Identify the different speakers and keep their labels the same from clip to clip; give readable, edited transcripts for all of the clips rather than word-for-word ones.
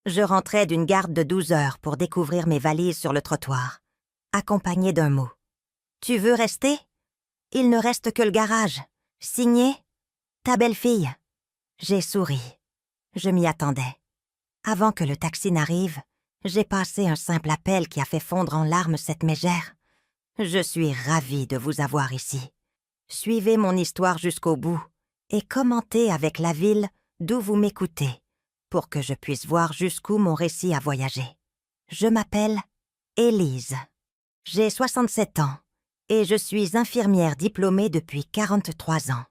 Speaker 1: Je rentrais d'une garde de 12 heures pour découvrir mes valises sur le trottoir, accompagnée d'un mot. « Tu veux rester? Il ne reste que le garage. Signé? Ta belle-fille. » J'ai souri. Je m'y attendais. Avant que le taxi n'arrive, j'ai passé un simple appel qui a fait fondre en larmes cette mégère. Je suis ravie de vous avoir ici. Suivez mon histoire jusqu'au bout et commentez avec la ville d'où vous m'écoutez pour que je puisse voir jusqu'où mon récit a voyagé. Je m'appelle Élise. J'ai 67 ans et je suis infirmière diplômée depuis 43 ans.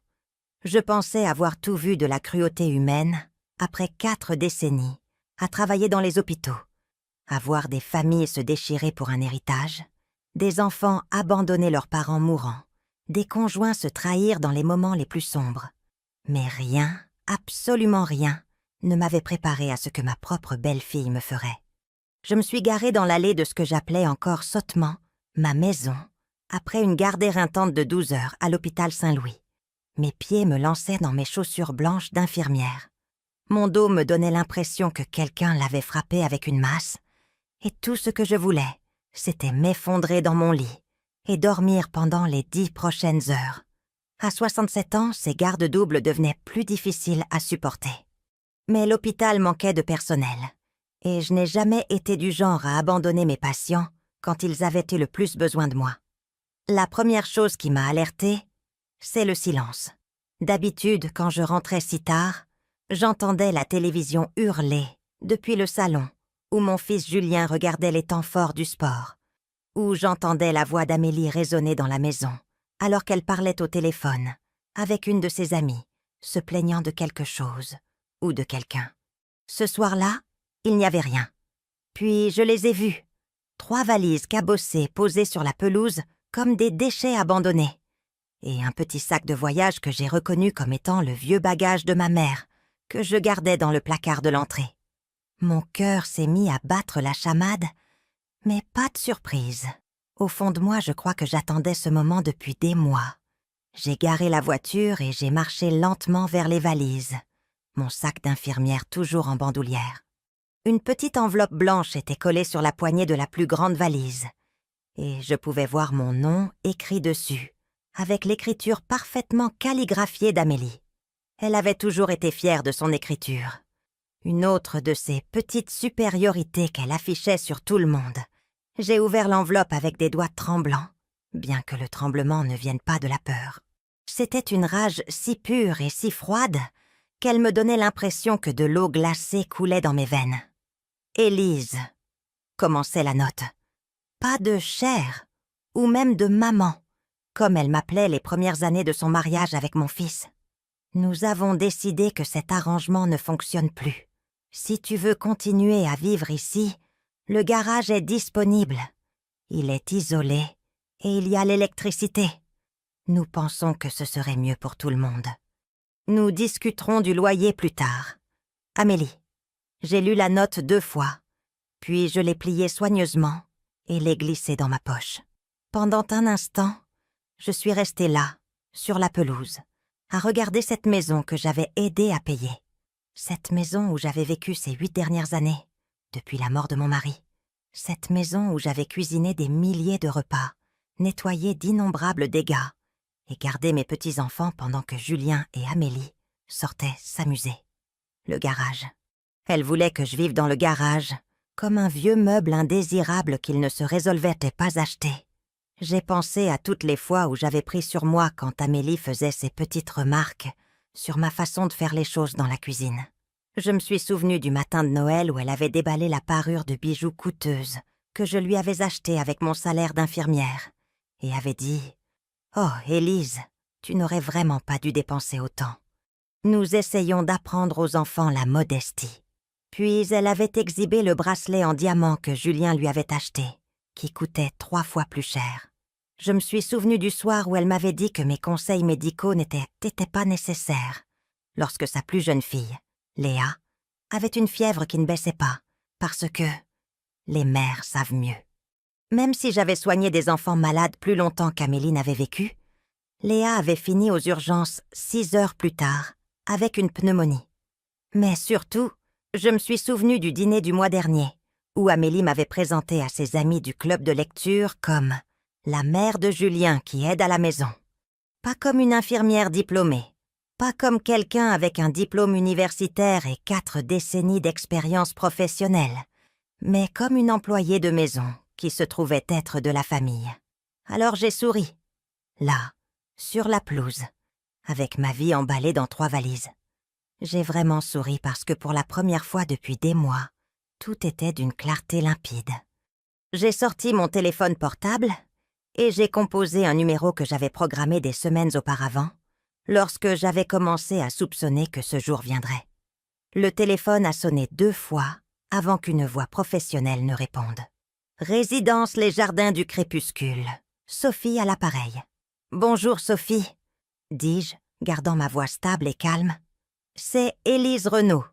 Speaker 1: Je pensais avoir tout vu de la cruauté humaine après 4 décennies à travailler dans les hôpitaux, à voir des familles se déchirer pour un héritage, des enfants abandonner leurs parents mourants, des conjoints se trahir dans les moments les plus sombres. Mais rien, absolument rien, ne m'avait préparé à ce que ma propre belle-fille me ferait. Je me suis garée dans l'allée de ce que j'appelais encore sottement ma maison, après une garde éreintante de 12 heures à l'hôpital Saint-Louis. Mes pieds me lançaient dans mes chaussures blanches d'infirmière. Mon dos me donnait l'impression que quelqu'un l'avait frappé avec une masse, et tout ce que je voulais, c'était m'effondrer dans mon lit et dormir pendant les 10 prochaines heures. À 67 ans, ces gardes doubles devenaient plus difficiles à supporter. Mais l'hôpital manquait de personnel, et je n'ai jamais été du genre à abandonner mes patients quand ils avaient eu le plus besoin de moi. La première chose qui m'a alertée, c'est le silence. D'habitude, quand je rentrais si tard, j'entendais la télévision hurler depuis le salon où mon fils Julien regardait les temps forts du sport, où j'entendais la voix d'Amélie résonner dans la maison alors qu'elle parlait au téléphone avec une de ses amies, se plaignant de quelque chose ou de quelqu'un. Ce soir-là, il n'y avait rien. Puis je les ai vus. 3 valises cabossées posées sur la pelouse comme des déchets abandonnés. Et un petit sac de voyage que j'ai reconnu comme étant le vieux bagage de ma mère, que je gardais dans le placard de l'entrée. Mon cœur s'est mis à battre la chamade, mais pas de surprise. Au fond de moi, je crois que j'attendais ce moment depuis des mois. J'ai garé la voiture et j'ai marché lentement vers les valises, mon sac d'infirmière toujours en bandoulière. Une petite enveloppe blanche était collée sur la poignée de la plus grande valise, et je pouvais voir mon nom écrit dessus, avec l'écriture parfaitement calligraphiée d'Amélie. Elle avait toujours été fière de son écriture. Une autre de ces petites supériorités qu'elle affichait sur tout le monde. J'ai ouvert l'enveloppe avec des doigts tremblants, bien que le tremblement ne vienne pas de la peur. C'était une rage si pure et si froide qu'elle me donnait l'impression que de l'eau glacée coulait dans mes veines. « Élise », commençait la note. Pas de chère, ou même de maman, comme elle m'appelait les premières années de son mariage avec mon fils. Nous avons décidé que cet arrangement ne fonctionne plus. Si tu veux continuer à vivre ici, le garage est disponible. Il est isolé et il y a l'électricité. Nous pensons que ce serait mieux pour tout le monde. Nous discuterons du loyer plus tard. Amélie, j'ai lu la note 2 fois, puis je l'ai pliée soigneusement et l'ai glissée dans ma poche. Pendant un instant, je suis restée là, sur la pelouse, à regarder cette maison que j'avais aidé à payer. Cette maison où j'avais vécu ces 8 dernières années, depuis la mort de mon mari. Cette maison où j'avais cuisiné des milliers de repas, nettoyé d'innombrables dégâts et gardé mes petits-enfants pendant que Julien et Amélie sortaient s'amuser. Le garage. Elle voulait que je vive dans le garage, comme un vieux meuble indésirable qu'il ne se résolvait pas acheter. J'ai pensé à toutes les fois où j'avais pris sur moi quand Amélie faisait ses petites remarques sur ma façon de faire les choses dans la cuisine. Je me suis souvenue du matin de Noël où elle avait déballé la parure de bijoux coûteuses que je lui avais achetée avec mon salaire d'infirmière et avait dit « Oh, Élise, tu n'aurais vraiment pas dû dépenser autant. Nous essayons d'apprendre aux enfants la modestie. » Puis elle avait exhibé le bracelet en diamant que Julien lui avait acheté, qui coûtait 3 fois plus cher. Je me suis souvenue du soir où elle m'avait dit que mes conseils médicaux n'étaient pas nécessaires, lorsque sa plus jeune fille, Léa, avait une fièvre qui ne baissait pas, parce que les mères savent mieux. Même si j'avais soigné des enfants malades plus longtemps qu'Amélie n'avait vécu, Léa avait fini aux urgences 6 heures plus tard, avec une pneumonie. Mais surtout, Je me suis souvenu du dîner du mois dernier, où Amélie m'avait présenté à ses amis du club de lecture comme la mère de Julien qui aide à la maison. Pas comme une infirmière diplômée, pas comme quelqu'un avec un diplôme universitaire et 4 décennies d'expérience professionnelle, mais comme une employée de maison qui se trouvait être de la famille. Alors j'ai souri, là, sur la pelouse, avec ma vie emballée dans 3 valises. J'ai vraiment souri parce que pour la première fois depuis des mois, tout était d'une clarté limpide. J'ai sorti mon téléphone portable et j'ai composé un numéro que j'avais programmé des semaines auparavant, lorsque j'avais commencé à soupçonner que ce jour viendrait. Le téléphone a sonné 2 fois avant qu'une voix professionnelle ne réponde. Résidence Les Jardins du Crépuscule. Sophie à l'appareil. « Bonjour Sophie », dis-je, gardant ma voix stable et calme. « C'est Élise Renaud.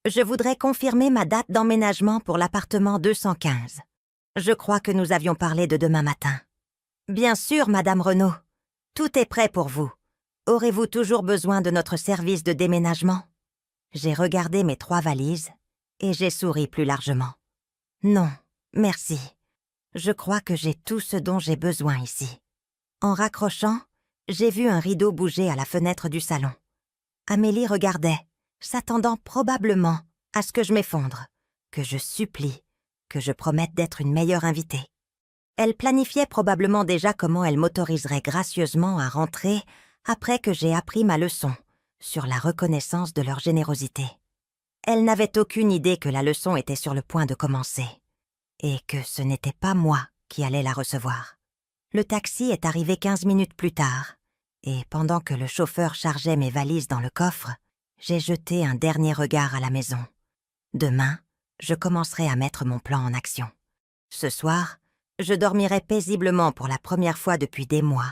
Speaker 1: Je voudrais confirmer ma date d'emménagement pour l'appartement 215. Je crois que nous avions parlé de demain matin. »« Bien sûr, Madame Renaud. Tout est prêt pour vous. Aurez-vous toujours besoin de notre service de déménagement ?» J'ai regardé mes 3 valises et j'ai souri plus largement. « Non, merci. Je crois que j'ai tout ce dont j'ai besoin ici. » En raccrochant, j'ai vu un rideau bouger à la fenêtre du salon. Amélie regardait, s'attendant probablement à ce que je m'effondre, que je supplie, que je promette d'être une meilleure invitée. Elle planifiait probablement déjà comment elle m'autoriserait gracieusement à rentrer après que j'ai appris ma leçon sur la reconnaissance de leur générosité. Elle n'avait aucune idée que la leçon était sur le point de commencer et que ce n'était pas moi qui allais la recevoir. Le taxi est arrivé 15 minutes plus tard et pendant que le chauffeur chargeait mes valises dans le coffre, j'ai jeté un dernier regard à la maison. Demain, je commencerai à mettre mon plan en action. Ce soir, je dormirai paisiblement pour la première fois depuis des mois,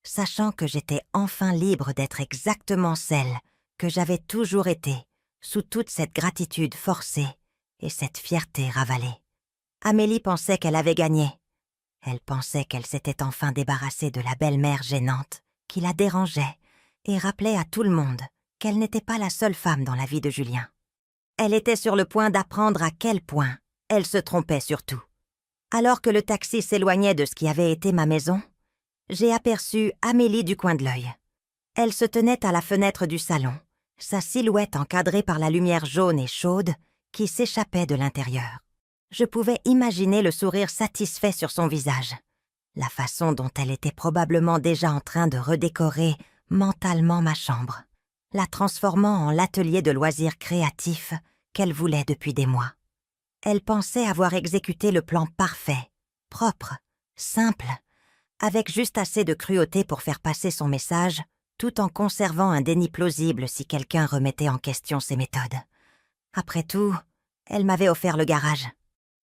Speaker 1: sachant que j'étais enfin libre d'être exactement celle que j'avais toujours été, sous toute cette gratitude forcée et cette fierté ravalée. Amélie pensait qu'elle avait gagné. Elle pensait qu'elle s'était enfin débarrassée de la belle-mère gênante qui la dérangeait et rappelait à tout le monde qu'elle n'était pas la seule femme dans la vie de Julien. Elle était sur le point d'apprendre à quel point elle se trompait surtout. Alors que le taxi s'éloignait de ce qui avait été ma maison, j'ai aperçu Amélie du coin de l'œil. Elle se tenait à la fenêtre du salon, sa silhouette encadrée par la lumière jaune et chaude qui s'échappait de l'intérieur. Je pouvais imaginer le sourire satisfait sur son visage, la façon dont elle était probablement déjà en train de redécorer mentalement ma chambre, la transformant en l'atelier de loisirs créatifs qu'elle voulait depuis des mois. Elle pensait avoir exécuté le plan parfait, propre, simple, avec juste assez de cruauté pour faire passer son message, tout en conservant un déni plausible si quelqu'un remettait en question ses méthodes. Après tout, elle m'avait offert le garage.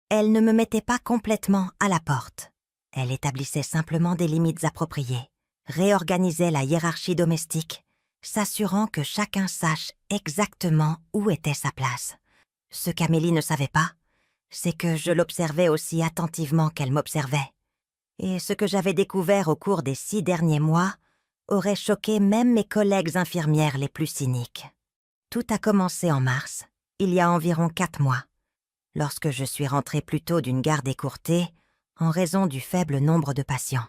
Speaker 1: Elle ne me mettait pas complètement à la porte. Elle établissait simplement des limites appropriées, réorganisait la hiérarchie domestique, s'assurant que chacun sache exactement où était sa place. Ce qu'Amélie ne savait pas, c'est que je l'observais aussi attentivement qu'elle m'observait. Et ce que j'avais découvert au cours des 6 derniers mois aurait choqué même mes collègues infirmières les plus cyniques. Tout a commencé en mars, il y a environ 4 mois, lorsque je suis rentrée plus tôt d'une garde écourtée en raison du faible nombre de patients.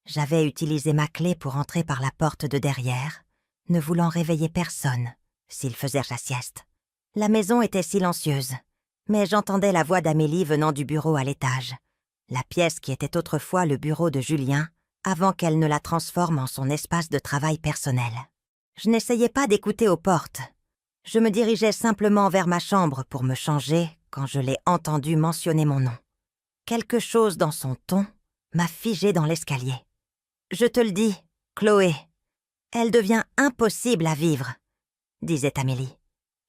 Speaker 1: J'avais utilisé ma clé pour entrer par la porte de derrière, ne voulant réveiller personne s'ils faisaient la sieste. La maison était silencieuse, mais j'entendais la voix d'Amélie venant du bureau à l'étage, la pièce qui était autrefois le bureau de Julien, avant qu'elle ne la transforme en son espace de travail personnel. Je n'essayais pas d'écouter aux portes. Je me dirigeais simplement vers ma chambre pour me changer quand je l'ai entendue mentionner mon nom. Quelque chose dans son ton m'a figé dans l'escalier. « Je te le dis, Chloé, elle devient impossible à vivre », disait Amélie.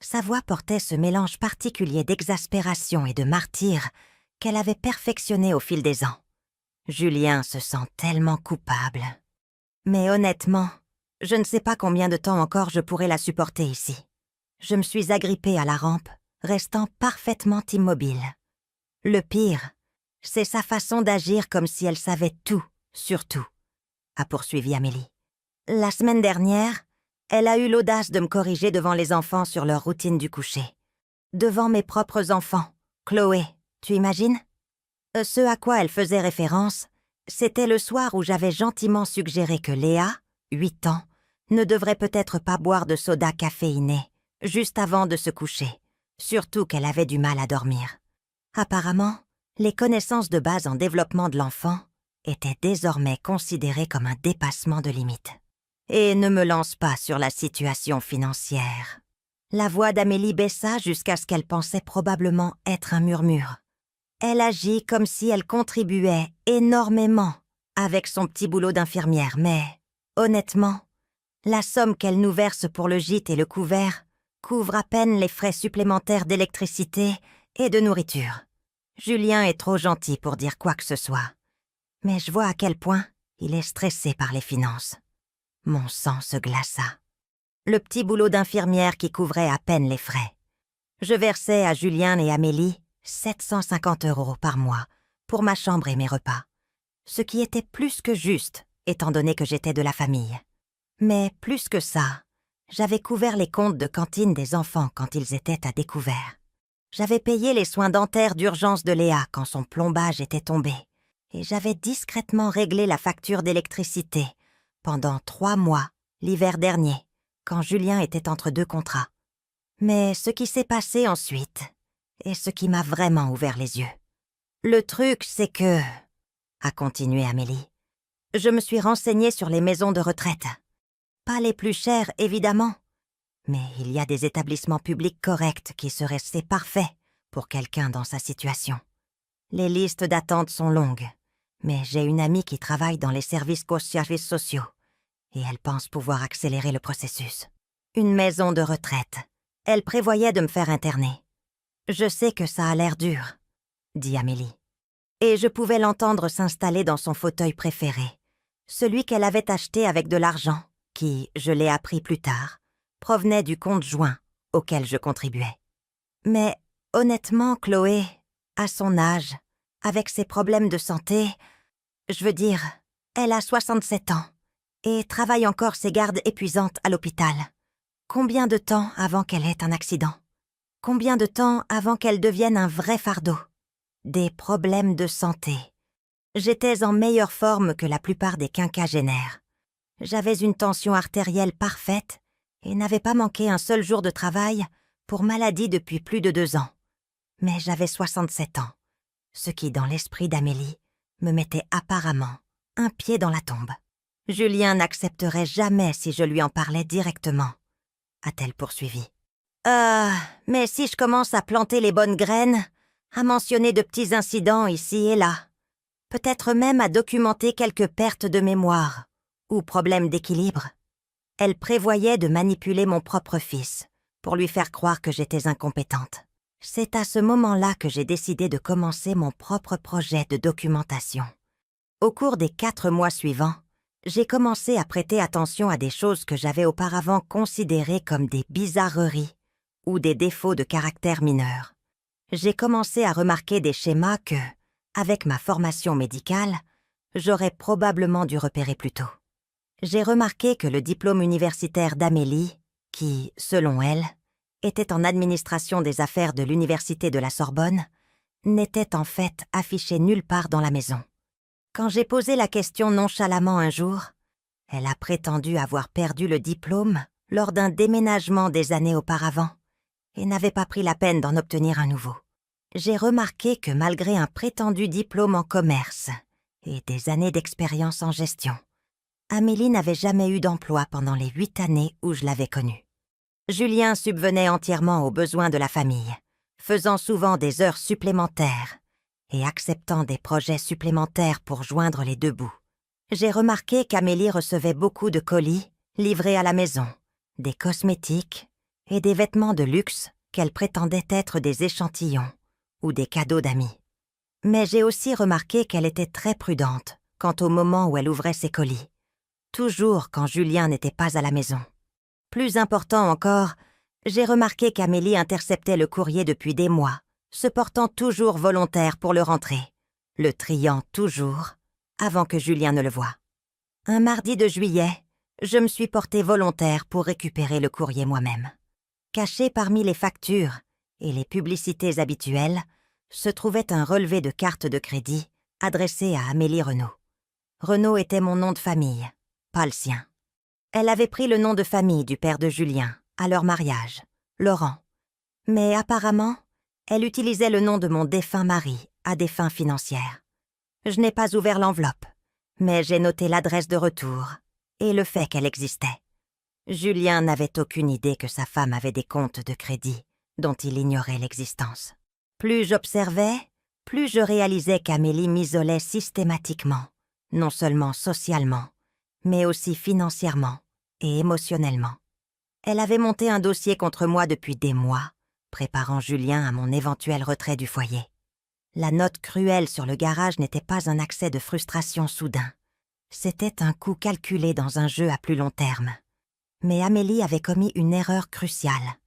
Speaker 1: Sa voix portait ce mélange particulier d'exaspération et de martyre qu'elle avait perfectionné au fil des ans. Julien se sent tellement coupable. Mais honnêtement, je ne sais pas combien de temps encore je pourrai la supporter ici. Je me suis agrippée à la rampe, restant parfaitement immobile. Le pire, c'est sa façon d'agir comme si elle savait tout, sur tout, a poursuivi Amélie. La semaine dernière, elle a eu l'audace de me corriger devant les enfants sur leur routine du coucher. devant mes propres enfants. Chloé, tu imagines? Ce à quoi elle faisait référence, c'était le soir où j'avais gentiment suggéré que Léa, 8 ans, ne devrait peut-être pas boire de soda caféiné, juste avant de se coucher, surtout qu'elle avait du mal à dormir. Apparemment, les connaissances de base en développement de l'enfant étaient désormais considérées comme un dépassement de limite. Et ne me lance pas sur la situation financière. La voix d'Amélie baissa jusqu'à ce qu'elle pensait probablement être un murmure. Elle agit comme si elle contribuait énormément avec son petit boulot d'infirmière, mais, honnêtement, la somme qu'elle nous verse pour le gîte et le couvert couvre à peine les frais supplémentaires d'électricité et de nourriture. Julien est trop gentil pour dire quoi que ce soit, mais je vois à quel point il est stressé par les finances. Mon sang se glaça. Le petit boulot d'infirmière qui couvrait à peine les frais. Je versais à Julien et Amélie 750 € par mois pour ma chambre et mes repas, ce qui était plus que juste, étant donné que j'étais de la famille. Mais plus que ça, j'avais couvert les comptes de cantine des enfants quand ils étaient à découvert. J'avais payé les soins dentaires d'urgence de Léa quand son plombage était tombé, et j'avais discrètement réglé la facture d'électricité pendant 3 mois, l'hiver dernier, quand Julien était entre 2 contrats. Mais ce qui s'est passé ensuite est ce qui m'a vraiment ouvert les yeux. Le truc, c'est que, a continué Amélie, je me suis renseignée sur les maisons de retraite. Pas les plus chères, évidemment, mais il y a des établissements publics corrects qui seraient parfaits pour quelqu'un dans sa situation. Les listes d'attente sont longues, mais j'ai une amie qui travaille dans les services sociaux et elle pense pouvoir accélérer le processus. Une maison de retraite. Elle prévoyait de me faire interner. Je sais que ça a l'air dur, dit Amélie. Et je pouvais l'entendre s'installer dans son fauteuil préféré, celui qu'elle avait acheté avec de l'argent, qui, je l'ai appris plus tard, provenait du compte joint auquel je contribuais. Mais honnêtement, Chloé, à son âge, avec ses problèmes de santé, je veux dire, elle a 67 ans et travaille encore ses gardes épuisantes à l'hôpital. Combien de temps avant qu'elle ait un accident? Combien de temps avant qu'elle devienne un vrai fardeau? Des problèmes de santé. J'étais en meilleure forme que la plupart des quinquagénaires. J'avais une tension artérielle parfaite et n'avais pas manqué un seul jour de travail pour maladie depuis plus de 2 ans. Mais j'avais 67 ans, ce qui, dans l'esprit d'Amélie, me mettait apparemment un pied dans la tombe. Julien n'accepterait jamais si je lui en parlais directement, a-t-elle poursuivi. Mais si je commence à planter les bonnes graines, à mentionner de petits incidents ici et là, peut-être même à documenter quelques pertes de mémoire ou problèmes d'équilibre. Elle prévoyait de manipuler mon propre fils pour lui faire croire que j'étais incompétente. C'est à ce moment-là que j'ai décidé de commencer mon propre projet de documentation. Au cours des 4 mois suivants, j'ai commencé à prêter attention à des choses que j'avais auparavant considérées comme des bizarreries ou des défauts de caractère mineurs. J'ai commencé à remarquer des schémas que, avec ma formation médicale, j'aurais probablement dû repérer plus tôt. J'ai remarqué que le diplôme universitaire d'Amélie, qui, selon elle, était en administration des affaires de l'université de la Sorbonne, n'était en fait affiché nulle part dans la maison. Quand j'ai posé la question nonchalamment un jour, elle a prétendu avoir perdu le diplôme lors d'un déménagement des années auparavant et n'avait pas pris la peine d'en obtenir un nouveau. J'ai remarqué que malgré un prétendu diplôme en commerce et des années d'expérience en gestion, Amélie n'avait jamais eu d'emploi pendant les 8 années où je l'avais connue. Julien subvenait entièrement aux besoins de la famille, faisant souvent des heures supplémentaires et acceptant des projets supplémentaires pour joindre les 2 bouts. J'ai remarqué qu'Amélie recevait beaucoup de colis livrés à la maison, des cosmétiques et des vêtements de luxe qu'elle prétendait être des échantillons ou des cadeaux d'amis. Mais j'ai aussi remarqué qu'elle était très prudente quant au moment où elle ouvrait ses colis, toujours quand Julien n'était pas à la maison. Plus important encore, j'ai remarqué qu'Amélie interceptait le courrier depuis des mois, se portant toujours volontaire pour le rentrer, le triant toujours, avant que Julien ne le voie. Un mardi de juillet, je me suis portée volontaire pour récupérer le courrier moi-même. Caché parmi les factures et les publicités habituelles, se trouvait un relevé de carte de crédit adressé à Amélie Renaud. Renaud était mon nom de famille, pas le sien. Elle avait pris le nom de famille du père de Julien, à leur mariage, Laurent. Mais apparemment, elle utilisait le nom de mon défunt mari à des fins financières. Je n'ai pas ouvert l'enveloppe, mais j'ai noté l'adresse de retour et le fait qu'elle existait. Julien n'avait aucune idée que sa femme avait des comptes de crédit dont il ignorait l'existence. Plus j'observais, plus je réalisais qu'Amélie m'isolait systématiquement, non seulement socialement, mais aussi financièrement et émotionnellement. Elle avait monté un dossier contre moi depuis des mois, préparant Julien à mon éventuel retrait du foyer. La note cruelle sur le garage n'était pas un accès de frustration soudain. C'était un coup calculé dans un jeu à plus long terme. Mais Amélie avait commis une erreur cruciale.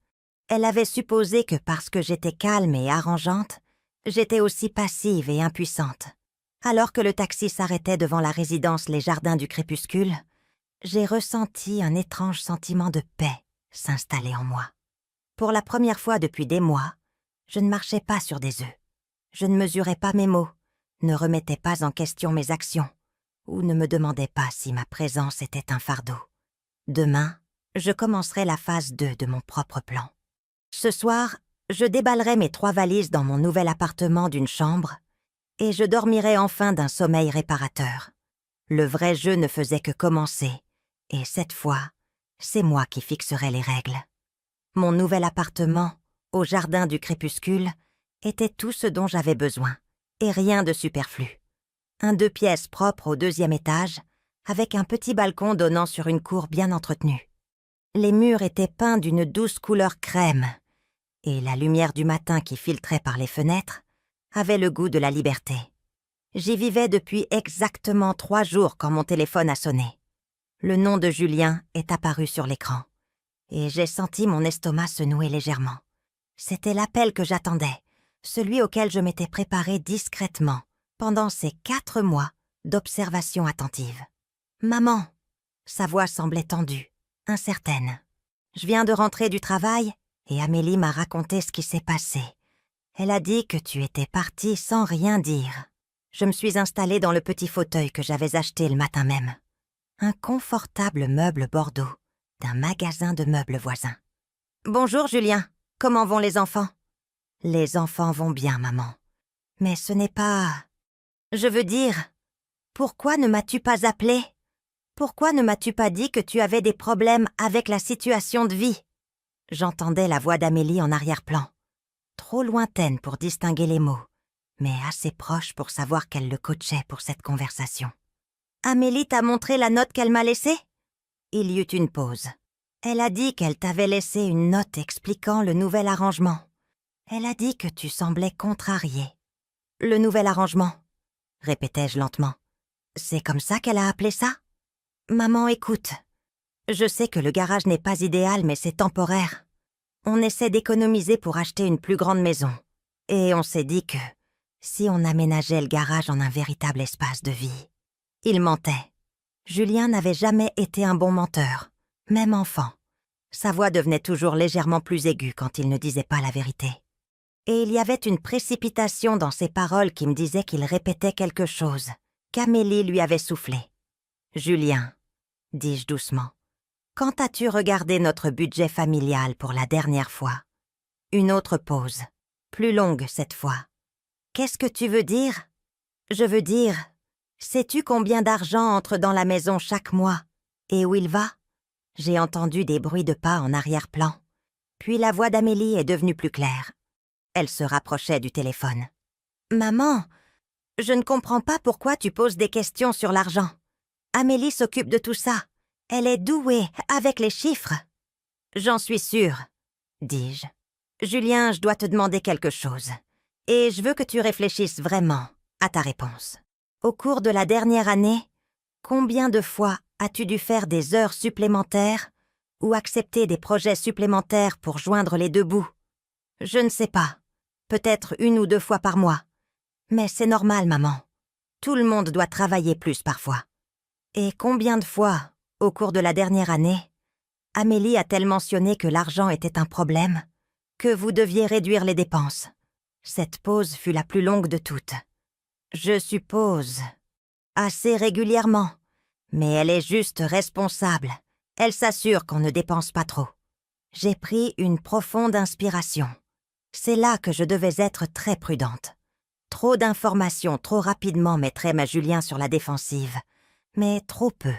Speaker 1: Elle avait supposé que parce que j'étais calme et arrangeante, j'étais aussi passive et impuissante. Alors que le taxi s'arrêtait devant la résidence Les Jardins du Crépuscule, j'ai ressenti un étrange sentiment de paix s'installer en moi. Pour la première fois depuis des mois, je ne marchais pas sur des œufs. Je ne mesurais pas mes mots, ne remettais pas en question mes actions, ou ne me demandais pas si ma présence était un fardeau. Demain, je commencerai la phase 2 de mon propre plan. Ce soir, je déballerai mes 3 valises dans mon nouvel appartement d'une chambre et je dormirai enfin d'un sommeil réparateur. Le vrai jeu ne faisait que commencer, et cette fois, c'est moi qui fixerai les règles. Mon nouvel appartement, au jardin du crépuscule, était tout ce dont j'avais besoin, et rien de superflu. Un 2 pièces propre au 2e étage, avec un petit balcon donnant sur une cour bien entretenue. Les murs étaient peints d'une douce couleur crème, et la lumière du matin qui filtrait par les fenêtres avait le goût de la liberté. J'y vivais depuis exactement 3 jours quand mon téléphone a sonné. Le nom de Julien est apparu sur l'écran, et j'ai senti mon estomac se nouer légèrement. C'était l'appel que j'attendais, celui auquel je m'étais préparée discrètement pendant ces 4 mois d'observation attentive. « Maman !» Sa voix semblait tendue, incertaine. Je viens de rentrer du travail et Amélie m'a raconté ce qui s'est passé. Elle a dit que tu étais partie sans rien dire. Je me suis installée dans le petit fauteuil que j'avais acheté le matin même. Un confortable meuble Bordeaux d'un magasin de meubles voisin. « Bonjour Julien, comment vont les enfants ?»« Les enfants vont bien, maman. Mais ce n'est pas... Je veux dire, pourquoi ne m'as-tu pas appelé ? Pourquoi ne m'as-tu pas dit que tu avais des problèmes avec la situation de vie ?» J'entendais la voix d'Amélie en arrière-plan, trop lointaine pour distinguer les mots, mais assez proche pour savoir qu'elle le coachait pour cette conversation. « Amélie t'a montré la note qu'elle m'a laissée ?» Il y eut une pause. Elle a dit qu'elle t'avait laissé une note expliquant le nouvel arrangement. Elle a dit que tu semblais contrarié. « Le nouvel arrangement ?» répétai-je lentement. « C'est comme ça qu'elle a appelé ça ?»« Maman, écoute. Je sais que le garage n'est pas idéal, mais c'est temporaire. On essaie d'économiser pour acheter une plus grande maison. Et on s'est dit que si on aménageait le garage en un véritable espace de vie... » Il mentait. Julien n'avait jamais été un bon menteur, même enfant. Sa voix devenait toujours légèrement plus aiguë quand il ne disait pas la vérité. Et il y avait une précipitation dans ses paroles qui me disait qu'il répétait quelque chose, qu'Amélie lui avait soufflé. « Julien, dis-je doucement, quand as-tu regardé notre budget familial pour la dernière fois ?» Une autre pause, plus longue cette fois. « Qu'est-ce que tu veux dire ?»« Je veux dire, sais-tu combien d'argent entre dans la maison chaque mois et où il va ?» J'ai entendu des bruits de pas en arrière-plan. Puis la voix d'Amélie est devenue plus claire. Elle se rapprochait du téléphone. « Maman, je ne comprends pas pourquoi tu poses des questions sur l'argent. Amélie s'occupe de tout ça. Elle est douée avec les chiffres. »« J'en suis sûre, » dis-je. « Julien, je dois te demander quelque chose. Et je veux que tu réfléchisses vraiment à ta réponse. Au cours de la dernière année, combien de fois as-tu dû faire des heures supplémentaires ou accepter des projets supplémentaires pour joindre les 2 bouts ? Je ne sais pas. Peut-être 1 ou 2 fois par mois. Mais c'est normal, maman. Tout le monde doit travailler plus parfois. Et combien de fois, au cours de la dernière année, Amélie a-t-elle mentionné que l'argent était un problème que vous deviez réduire les dépenses. Cette pause fut la plus longue de toutes. Je suppose. Assez régulièrement. Mais elle est juste responsable. Elle s'assure qu'on ne dépense pas trop. J'ai pris une profonde inspiration. C'est là que je devais être très prudente. Trop d'informations trop rapidement mettraient ma Julien sur la défensive, mais trop peu.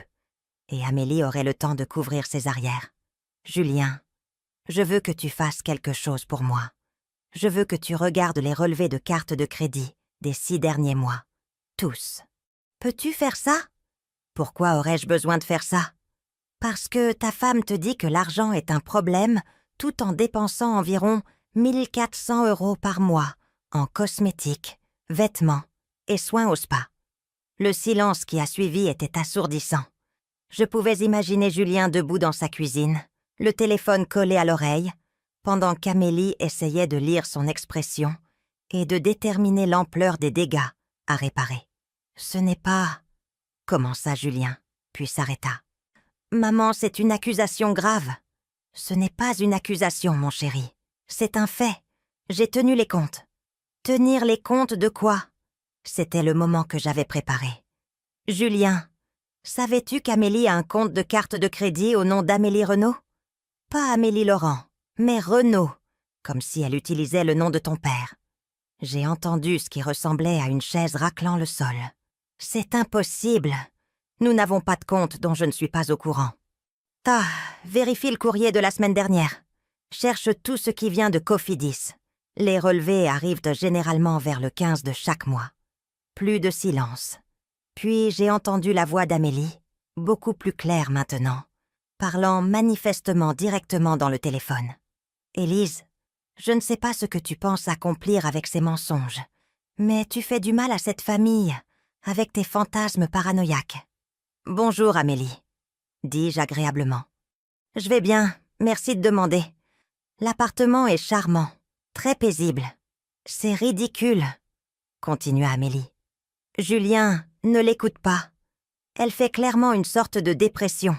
Speaker 1: Et Amélie aurait le temps de couvrir ses arrières. Julien, je veux que tu fasses quelque chose pour moi. Je veux que tu regardes les relevés de carte de crédit des 6 derniers mois. Tous. Peux-tu faire ça? Pourquoi aurais-je besoin de faire ça? Parce que ta femme te dit que l'argent est un problème tout en dépensant environ 1400 € par mois en cosmétiques, vêtements et soins au spa. Le silence qui a suivi était assourdissant. Je pouvais imaginer Julien debout dans sa cuisine, le téléphone collé à l'oreille, pendant qu'Amélie essayait de lire son expression et de déterminer l'ampleur des dégâts à réparer. « Ce n'est pas... » commença Julien, puis s'arrêta. « Maman, c'est une accusation grave. »« Ce n'est pas une accusation, mon chéri. C'est un fait. J'ai tenu les comptes. » « Tenir les comptes de quoi? » C'était le moment que j'avais préparé. « Julien, savais-tu qu'Amélie a un compte de carte de crédit au nom d'Amélie Renaud? Pas Amélie Laurent, mais Renaud, comme si elle utilisait le nom de ton père. » J'ai entendu ce qui ressemblait à une chaise raclant le sol. « C'est impossible. Nous n'avons pas de compte dont je ne suis pas au courant. »« Ah, vérifie le courrier de la semaine dernière. Cherche tout ce qui vient de Cofidis. Les relevés arrivent généralement vers le 15 de chaque mois. » Plus de silence. Puis j'ai entendu la voix d'Amélie, beaucoup plus claire maintenant, parlant manifestement directement dans le téléphone. « Élise, je ne sais pas ce que tu penses accomplir avec ces mensonges, mais tu fais du mal à cette famille, avec tes fantasmes paranoïaques. »« Bonjour, Amélie, » dis-je agréablement. « Je vais bien, merci de demander. L'appartement est charmant, très paisible. C'est ridicule, » continua Amélie. « Julien, ne l'écoute pas. Elle fait clairement une sorte de dépression.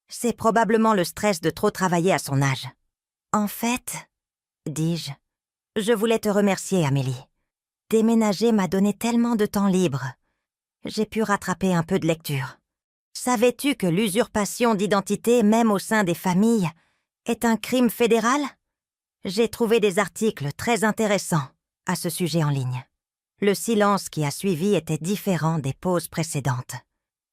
Speaker 1: C'est probablement le stress de trop travailler à son âge. »« En fait, » dis-je, « je voulais te remercier, Amélie. Déménager m'a donné tellement de temps libre. J'ai pu rattraper un peu de lecture. Savais-tu que l'usurpation d'identité, même au sein des familles, est un crime fédéral? J'ai trouvé des articles très intéressants à ce sujet en ligne. » Le silence qui a suivi était différent des pauses précédentes.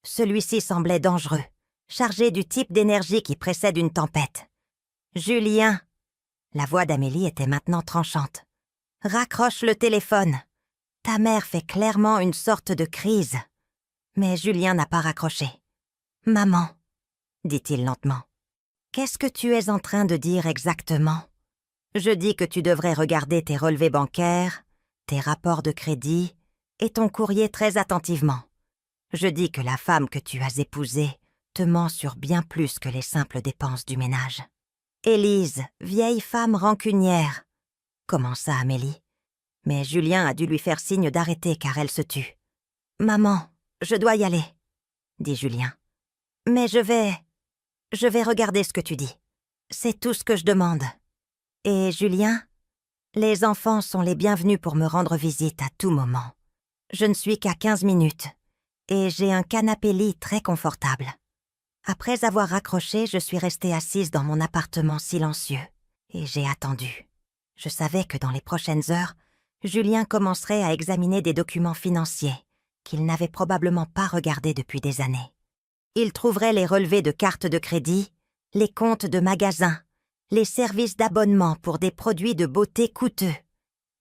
Speaker 1: Celui-ci semblait dangereux, chargé du type d'énergie qui précède une tempête. « Julien !» La voix d'Amélie était maintenant tranchante. « Raccroche le téléphone. Ta mère fait clairement une sorte de crise. » Mais Julien n'a pas raccroché. « Maman, » dit-il lentement, « qu'est-ce que tu es en train de dire exactement? Je dis que tu devrais regarder tes relevés bancaires, tes rapports de crédit et ton courrier très attentivement. Je dis que la femme que tu as épousée te ment sur bien plus que les simples dépenses du ménage. »« Élise, vieille femme rancunière, » commença Amélie. Mais Julien a dû lui faire signe d'arrêter car elle se tut. « Maman, je dois y aller, » dit Julien. « Mais je vais regarder ce que tu dis. C'est tout ce que je demande. Et Julien, les enfants sont les bienvenus pour me rendre visite à tout moment. Je ne suis qu'à 15 minutes et j'ai un canapé-lit très confortable. » Après avoir raccroché, je suis restée assise dans mon appartement silencieux et j'ai attendu. Je savais que dans les prochaines heures, Julien commencerait à examiner des documents financiers qu'il n'avait probablement pas regardés depuis des années. Il trouverait les relevés de cartes de crédit, les comptes de magasins, les services d'abonnement pour des produits de beauté coûteux.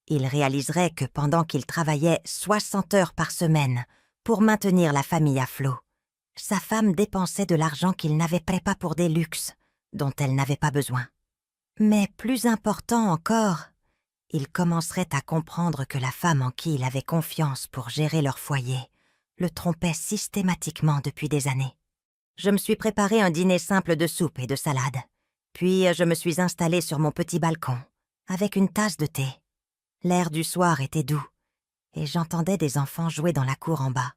Speaker 1: Il réaliserait que pendant qu'il travaillait 60 heures par semaine pour maintenir la famille à flot, sa femme dépensait de l'argent qu'il n'avait pas pour des luxes dont elle n'avait pas besoin. Mais plus important encore, il commencerait à comprendre que la femme en qui il avait confiance pour gérer leur foyer le trompait systématiquement depuis des années. Je me suis préparé un dîner simple de soupe et de salade. Puis je me suis installée sur mon petit balcon, avec une tasse de thé. L'air du soir était doux, et j'entendais des enfants jouer dans la cour en bas.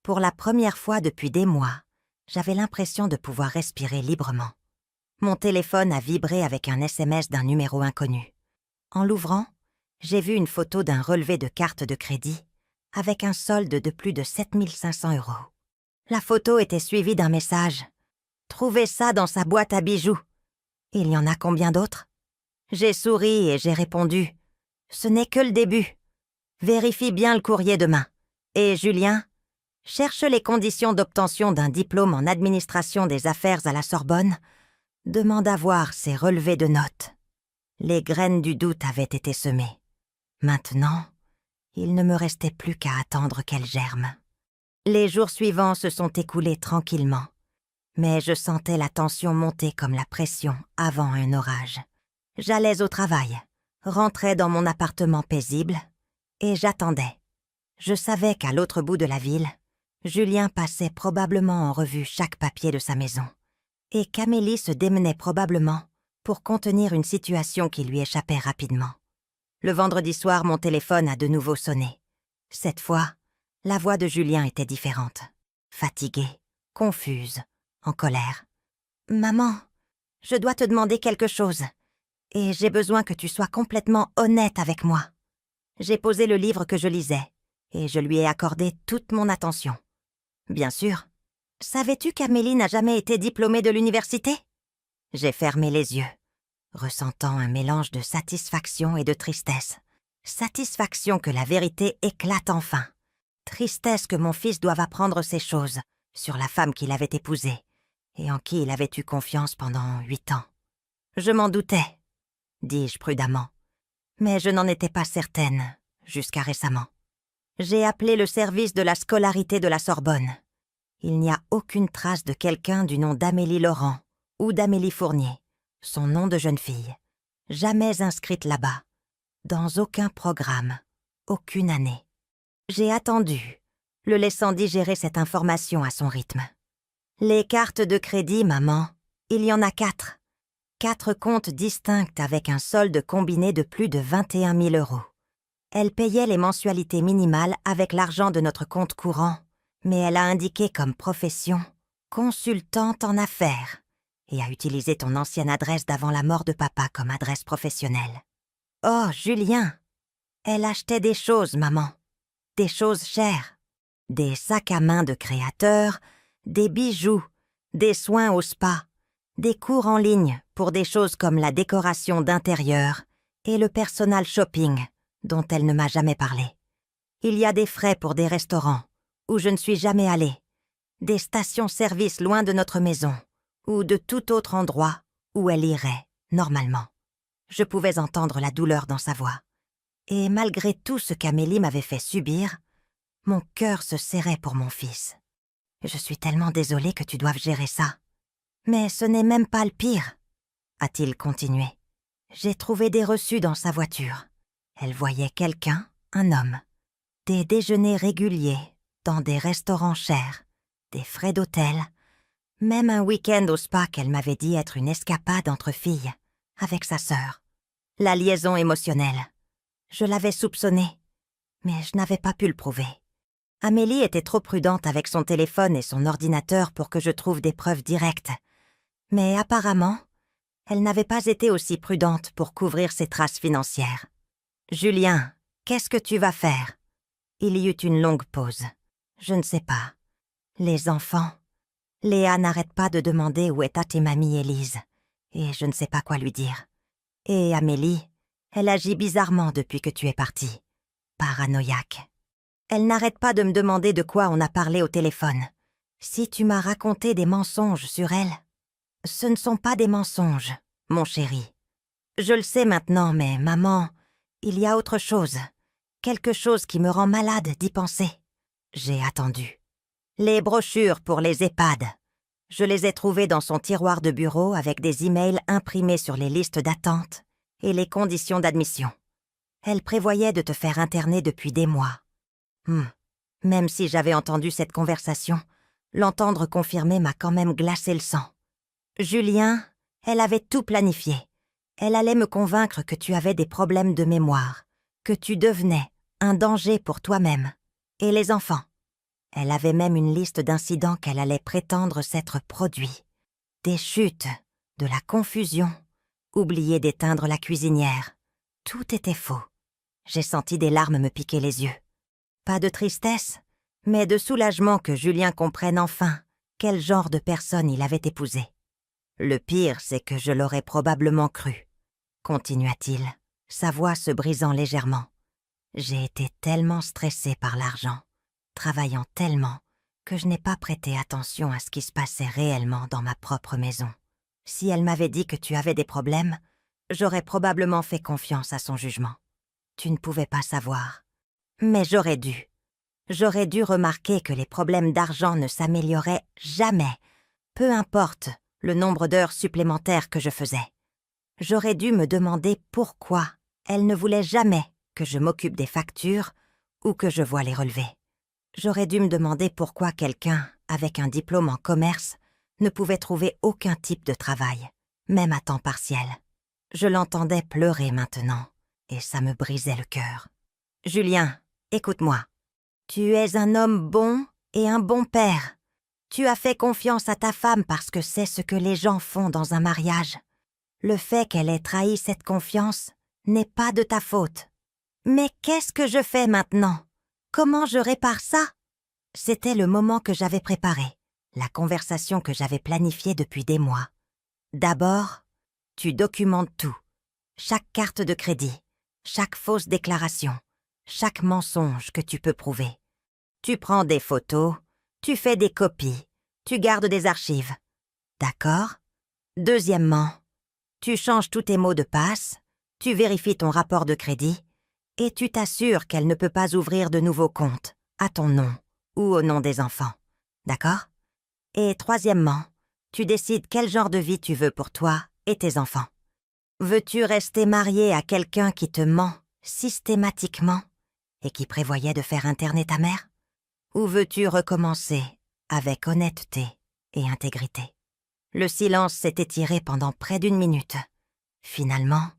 Speaker 1: Pour la première fois depuis des mois, j'avais l'impression de pouvoir respirer librement. Mon téléphone a vibré avec un SMS d'un numéro inconnu. En l'ouvrant, j'ai vu une photo d'un relevé de carte de crédit avec un solde de plus de 7 500 €. La photo était suivie d'un message. « Trouvez ça dans sa boîte à bijoux. » Il y en a combien d'autres? J'ai souri et j'ai répondu « Ce n'est que le début. Vérifie bien le courrier demain. Et Julien, cherche les conditions d'obtention d'un diplôme en administration des affaires à la Sorbonne. Demande à voir ses relevés de notes. » Les graines du doute avaient été semées. Maintenant, il ne me restait plus qu'à attendre qu'elles germent. Les jours suivants se sont écoulés tranquillement, mais je sentais la tension monter comme la pression avant un orage. J'allais au travail, rentrais dans mon appartement paisible, et j'attendais. Je savais qu'à l'autre bout de la ville, Julien passait probablement en revue chaque papier de sa maison, et qu'Amélie se démenait probablement pour contenir une situation qui lui échappait rapidement. Le vendredi soir, mon téléphone a de nouveau sonné. Cette fois, la voix de Julien était différente. Fatiguée, confuse, en colère. « Maman, je dois te demander quelque chose, et j'ai besoin que tu sois complètement honnête avec moi. » J'ai posé le livre que je lisais, et je lui ai accordé toute mon attention. Bien sûr. « Savais-tu qu'Amélie n'a jamais été diplômée de l'université ?» J'ai fermé les yeux, ressentant un mélange de satisfaction et de tristesse. Satisfaction que la vérité éclate enfin. Tristesse que mon fils doive apprendre ces choses sur la femme qu'il avait épousée et en qui il avait eu confiance pendant 8 ans. Je m'en doutais, dis-je prudemment, mais je n'en étais pas certaine jusqu'à récemment. J'ai appelé le service de la scolarité de la Sorbonne. Il n'y a aucune trace de quelqu'un du nom d'Amélie Laurent ou d'Amélie Fournier, son nom de jeune fille, jamais inscrite là-bas, dans aucun programme, aucune année. J'ai attendu, le laissant digérer cette information à son rythme. Les cartes de crédit, maman, il y en a 4. 4 comptes distincts avec un solde combiné de plus de 21 000 €. Elle payait les mensualités minimales avec l'argent de notre compte courant, mais elle a indiqué comme profession « consultante en affaires » et a utilisé ton ancienne adresse d'avant la mort de papa comme adresse professionnelle. Oh, Julien! Elle achetait des choses, maman. Des choses chères. Des sacs à main de créateurs, des bijoux, des soins au spa, des cours en ligne pour des choses comme la décoration d'intérieur et le personal shopping dont elle ne m'a jamais parlé. Il y a des frais pour des restaurants où je ne suis jamais allée, des stations-service loin de notre maison ou de tout autre endroit où elle irait, normalement. Je pouvais entendre la douleur dans sa voix. Et malgré tout ce qu'Amélie m'avait fait subir, mon cœur se serrait pour mon fils. Je suis tellement désolée que tu doives gérer ça. Mais ce n'est même pas le pire, a-t-il continué. J'ai trouvé des reçus dans sa voiture. Elle voyait quelqu'un, un homme. Des déjeuners réguliers, dans des restaurants chers, des frais d'hôtel, même un week-end au spa qu'elle m'avait dit être une escapade entre filles, avec sa sœur. La liaison émotionnelle. Je l'avais soupçonné, mais je n'avais pas pu le prouver. Amélie était trop prudente avec son téléphone et son ordinateur pour que je trouve des preuves directes. Mais apparemment, elle n'avait pas été aussi prudente pour couvrir ses traces financières. « Julien, qu'est-ce que tu vas faire ?» Il y eut une longue pause. Je ne sais pas. Les enfants. Léa n'arrête pas de demander où est ta mamie Élise, et je ne sais pas quoi lui dire. Et Amélie, elle agit bizarrement depuis que tu es partie. Paranoïaque. Elle n'arrête pas de me demander de quoi on a parlé au téléphone. Si tu m'as raconté des mensonges sur elle. Ce ne sont pas des mensonges, mon chéri. Je le sais maintenant, mais maman, il y a autre chose. Quelque chose qui me rend malade d'y penser. J'ai attendu. Les brochures pour les EHPAD. Je les ai trouvées dans son tiroir de bureau avec des emails imprimés sur les listes d'attente et les conditions d'admission. Elle prévoyait de te faire interner depuis des mois. Même si j'avais entendu cette conversation, l'entendre confirmer m'a quand même glacé le sang. Julien, elle avait tout planifié. Elle allait me convaincre que tu avais des problèmes de mémoire, que tu devenais un danger pour toi-même et les enfants. Elle avait même une liste d'incidents qu'elle allait prétendre s'être produits. Des chutes, de la confusion, oublier d'éteindre la cuisinière, Tout était faux. J'ai senti des larmes me piquer les yeux. Pas de tristesse, mais de soulagement que Julien comprenne enfin quel genre de personne il avait épousé. Le pire, c'est que je l'aurais probablement cru, continua-t-il, sa voix se brisant légèrement. J'ai été tellement stressée par l'argent, travaillant tellement, que je n'ai pas prêté attention à ce qui se passait réellement dans ma propre maison. Si elle m'avait dit que tu avais des problèmes, j'aurais probablement fait confiance à son jugement. Tu ne pouvais pas savoir. Mais j'aurais dû. J'aurais dû remarquer que les problèmes d'argent ne s'amélioraient jamais, peu importe le nombre d'heures supplémentaires que je faisais. J'aurais dû me demander pourquoi elle ne voulait jamais que je m'occupe des factures ou que je voie les relevés. J'aurais dû me demander pourquoi quelqu'un avec un diplôme en commerce ne pouvait trouver aucun type de travail, même à temps partiel. Je l'entendais pleurer maintenant, et ça me brisait le cœur. « Julien, écoute-moi. Tu es un homme bon et un bon père. Tu as fait confiance à ta femme parce que c'est ce que les gens font dans un mariage. Le fait qu'elle ait trahi cette confiance n'est pas de ta faute. Mais qu'est-ce que je fais maintenant? Comment je répare ça? » C'était le moment que j'avais préparé, la conversation que j'avais planifiée depuis des mois. D'abord, tu documentes tout. Chaque carte de crédit, chaque fausse déclaration, chaque mensonge que tu peux prouver. Tu prends des photos, tu fais des copies, tu gardes des archives. D'accord? Deuxièmement, tu changes tous tes mots de passe, tu vérifies ton rapport de crédit et tu t'assures qu'elle ne peut pas ouvrir de nouveaux comptes à ton nom ou au nom des enfants. D'accord? Et troisièmement, tu décides quel genre de vie tu veux pour toi et tes enfants. Veux-tu rester marié à quelqu'un qui te ment systématiquement et qui prévoyait de faire interner ta mère? Ou veux-tu recommencer avec honnêteté et intégrité? Le silence s'est étiré pendant près d'1 minute. Finalement,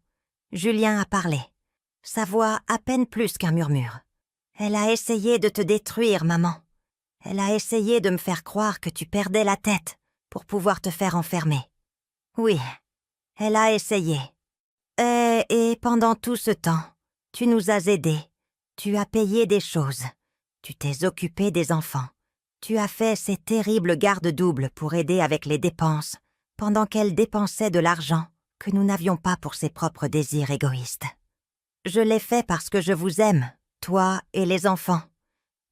Speaker 1: Julien a parlé, sa voix à peine plus qu'un murmure. « Elle a essayé de te détruire, maman. Elle a essayé de me faire croire que tu perdais la tête pour pouvoir te faire enfermer. Oui, elle a essayé. Et pendant tout ce temps, tu nous as aidés. Tu as payé des choses. Tu t'es occupé des enfants. Tu as fait ces terribles gardes doubles pour aider avec les dépenses, pendant qu'elle dépensait de l'argent que nous n'avions pas pour ses propres désirs égoïstes. Je l'ai fait parce que je vous aime, toi et les enfants,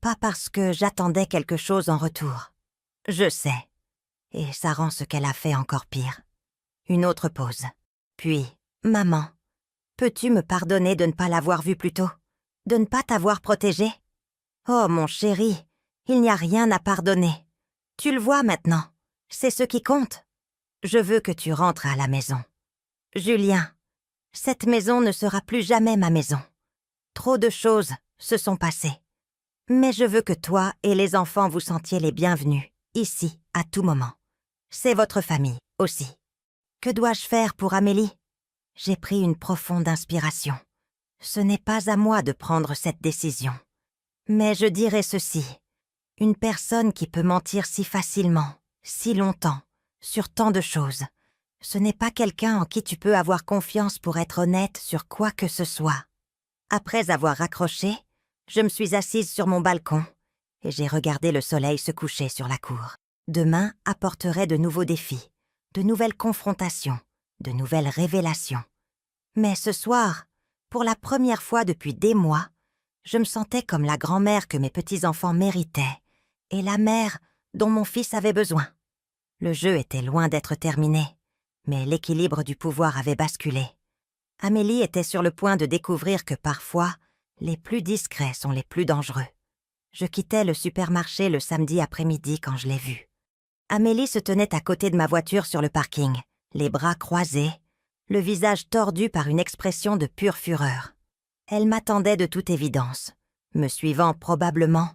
Speaker 1: pas parce que j'attendais quelque chose en retour. Je sais. Et ça rend ce qu'elle a fait encore pire. » Une autre pause. Puis, « Maman, peux-tu me pardonner de ne pas l'avoir vue plus tôt? De ne pas t'avoir protégée? Oh, mon chéri, il n'y a rien à pardonner. Tu le vois maintenant, c'est ce qui compte. Je veux que tu rentres à la maison. Julien, cette maison ne sera plus jamais ma maison. Trop de choses se sont passées. Mais je veux que toi et les enfants vous sentiez les bienvenus, ici, à tout moment. C'est votre famille, aussi. Que dois-je faire pour Amélie? » J'ai pris une profonde inspiration. Ce n'est pas à moi de prendre cette décision. Mais je dirais ceci. Une personne qui peut mentir si facilement, si longtemps, sur tant de choses, ce n'est pas quelqu'un en qui tu peux avoir confiance pour être honnête sur quoi que ce soit. Après avoir raccroché, je me suis assise sur mon balcon et j'ai regardé le soleil se coucher sur la cour. Demain apporterait de nouveaux défis, de nouvelles confrontations, de nouvelles révélations. Mais ce soir, pour la première fois depuis des mois, je me sentais comme la grand-mère que mes petits-enfants méritaient et la mère dont mon fils avait besoin. Le jeu était loin d'être terminé, mais l'équilibre du pouvoir avait basculé. Amélie était sur le point de découvrir que parfois, les plus discrets sont les plus dangereux. Je quittais le supermarché le samedi après-midi quand je l'ai vue. Amélie se tenait à côté de ma voiture sur le parking, les bras croisés, le visage tordu par une expression de pure fureur. Elle m'attendait de toute évidence, me suivant probablement,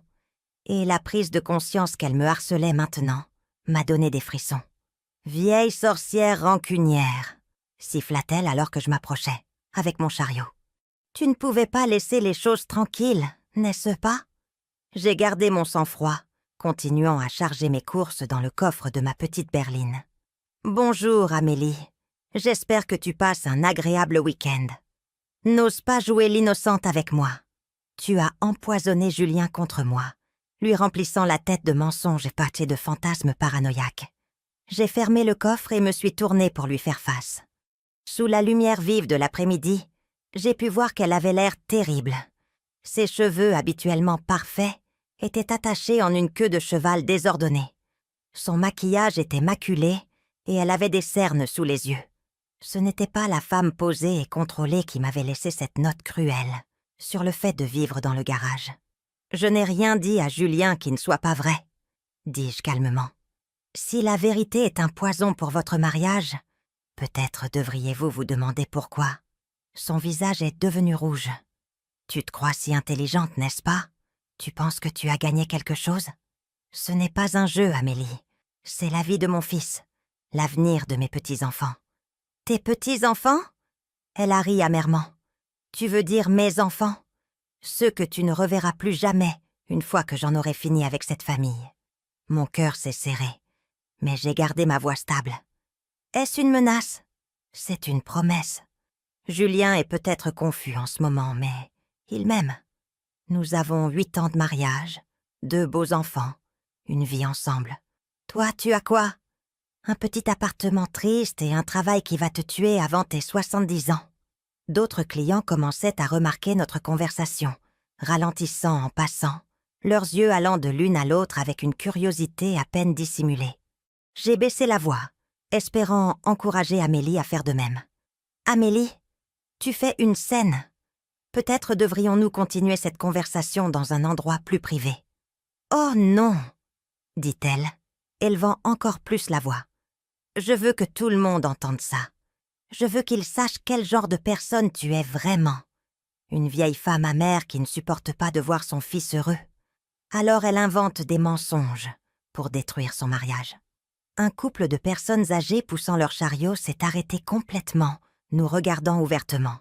Speaker 1: et la prise de conscience qu'elle me harcelait maintenant m'a donné des frissons. « Vieille sorcière rancunière !» siffla-t-elle alors que je m'approchais, avec mon chariot. « Tu ne pouvais pas laisser les choses tranquilles, n'est-ce pas ?» J'ai gardé mon sang-froid, continuant à charger mes courses dans le coffre de ma petite berline. « Bonjour, Amélie. J'espère que tu passes un agréable week-end. » N'ose pas jouer l'innocente avec moi. Tu as empoisonné Julien contre moi, lui remplissant la tête de mensonges et pâtés de fantasmes paranoïaques. J'ai fermé le coffre et me suis tournée pour lui faire face. Sous la lumière vive de l'après-midi, j'ai pu voir qu'elle avait l'air terrible. Ses cheveux, habituellement parfaits, étaient attachés en une queue de cheval désordonnée. Son maquillage était maculé et elle avait des cernes sous les yeux. Ce n'était pas la femme posée et contrôlée qui m'avait laissé cette note cruelle sur le fait de vivre dans le garage. Je n'ai rien dit à Julien qui ne soit pas vrai, dis-je calmement. Si la vérité est un poison pour votre mariage, peut-être devriez-vous vous demander pourquoi. Son visage est devenu rouge. Tu te crois si intelligente, n'est-ce pas? Tu penses que tu as gagné quelque chose? Ce n'est pas un jeu, Amélie. C'est la vie de mon fils, l'avenir de mes petits-enfants. Tes petits-enfants? Elle a ri amèrement. Tu veux dire mes enfants? Ceux que tu ne reverras plus jamais une fois que j'en aurai fini avec cette famille. Mon cœur s'est serré, mais j'ai gardé ma voix stable. Est-ce une menace? C'est une promesse. Julien est peut-être confus en ce moment, mais il m'aime. Nous avons 8 ans de mariage, 2 beaux enfants, une vie ensemble. Toi, tu as quoi? Un petit appartement triste et un travail qui va te tuer avant tes 70 ans. D'autres clients commençaient à remarquer notre conversation, ralentissant en passant, leurs yeux allant de l'une à l'autre avec une curiosité à peine dissimulée. J'ai baissé la voix, espérant encourager Amélie à faire de même. « Amélie, tu fais une scène. Peut-être devrions-nous continuer cette conversation dans un endroit plus privé. »« Oh non !» dit-elle, élevant encore plus la voix. « Je veux que tout le monde entende ça. Je veux qu'il sache quel genre de personne tu es vraiment. Une vieille femme amère qui ne supporte pas de voir son fils heureux. Alors elle invente des mensonges pour détruire son mariage. » Un couple de personnes âgées poussant leur chariot s'est arrêté complètement, nous regardant ouvertement.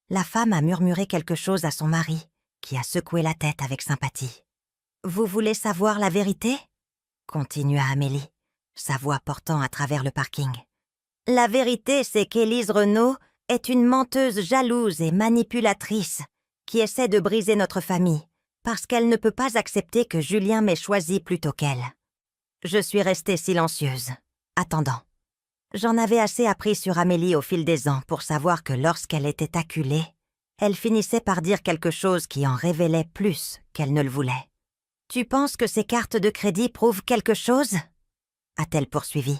Speaker 1: La femme a murmuré quelque chose à son mari, qui a secoué la tête avec sympathie. « Vous voulez savoir la vérité ?» continua Amélie, sa voix portant à travers le parking. « La vérité, c'est qu'Élise Renaud est une menteuse jalouse et manipulatrice qui essaie de briser notre famille parce qu'elle ne peut pas accepter que Julien m'ait choisi plutôt qu'elle. » Je suis restée silencieuse, attendant. J'en avais assez appris sur Amélie au fil des ans pour savoir que lorsqu'elle était acculée, elle finissait par dire quelque chose qui en révélait plus qu'elle ne le voulait. « Tu penses que ces cartes de crédit prouvent quelque chose ?» a-t-elle poursuivi.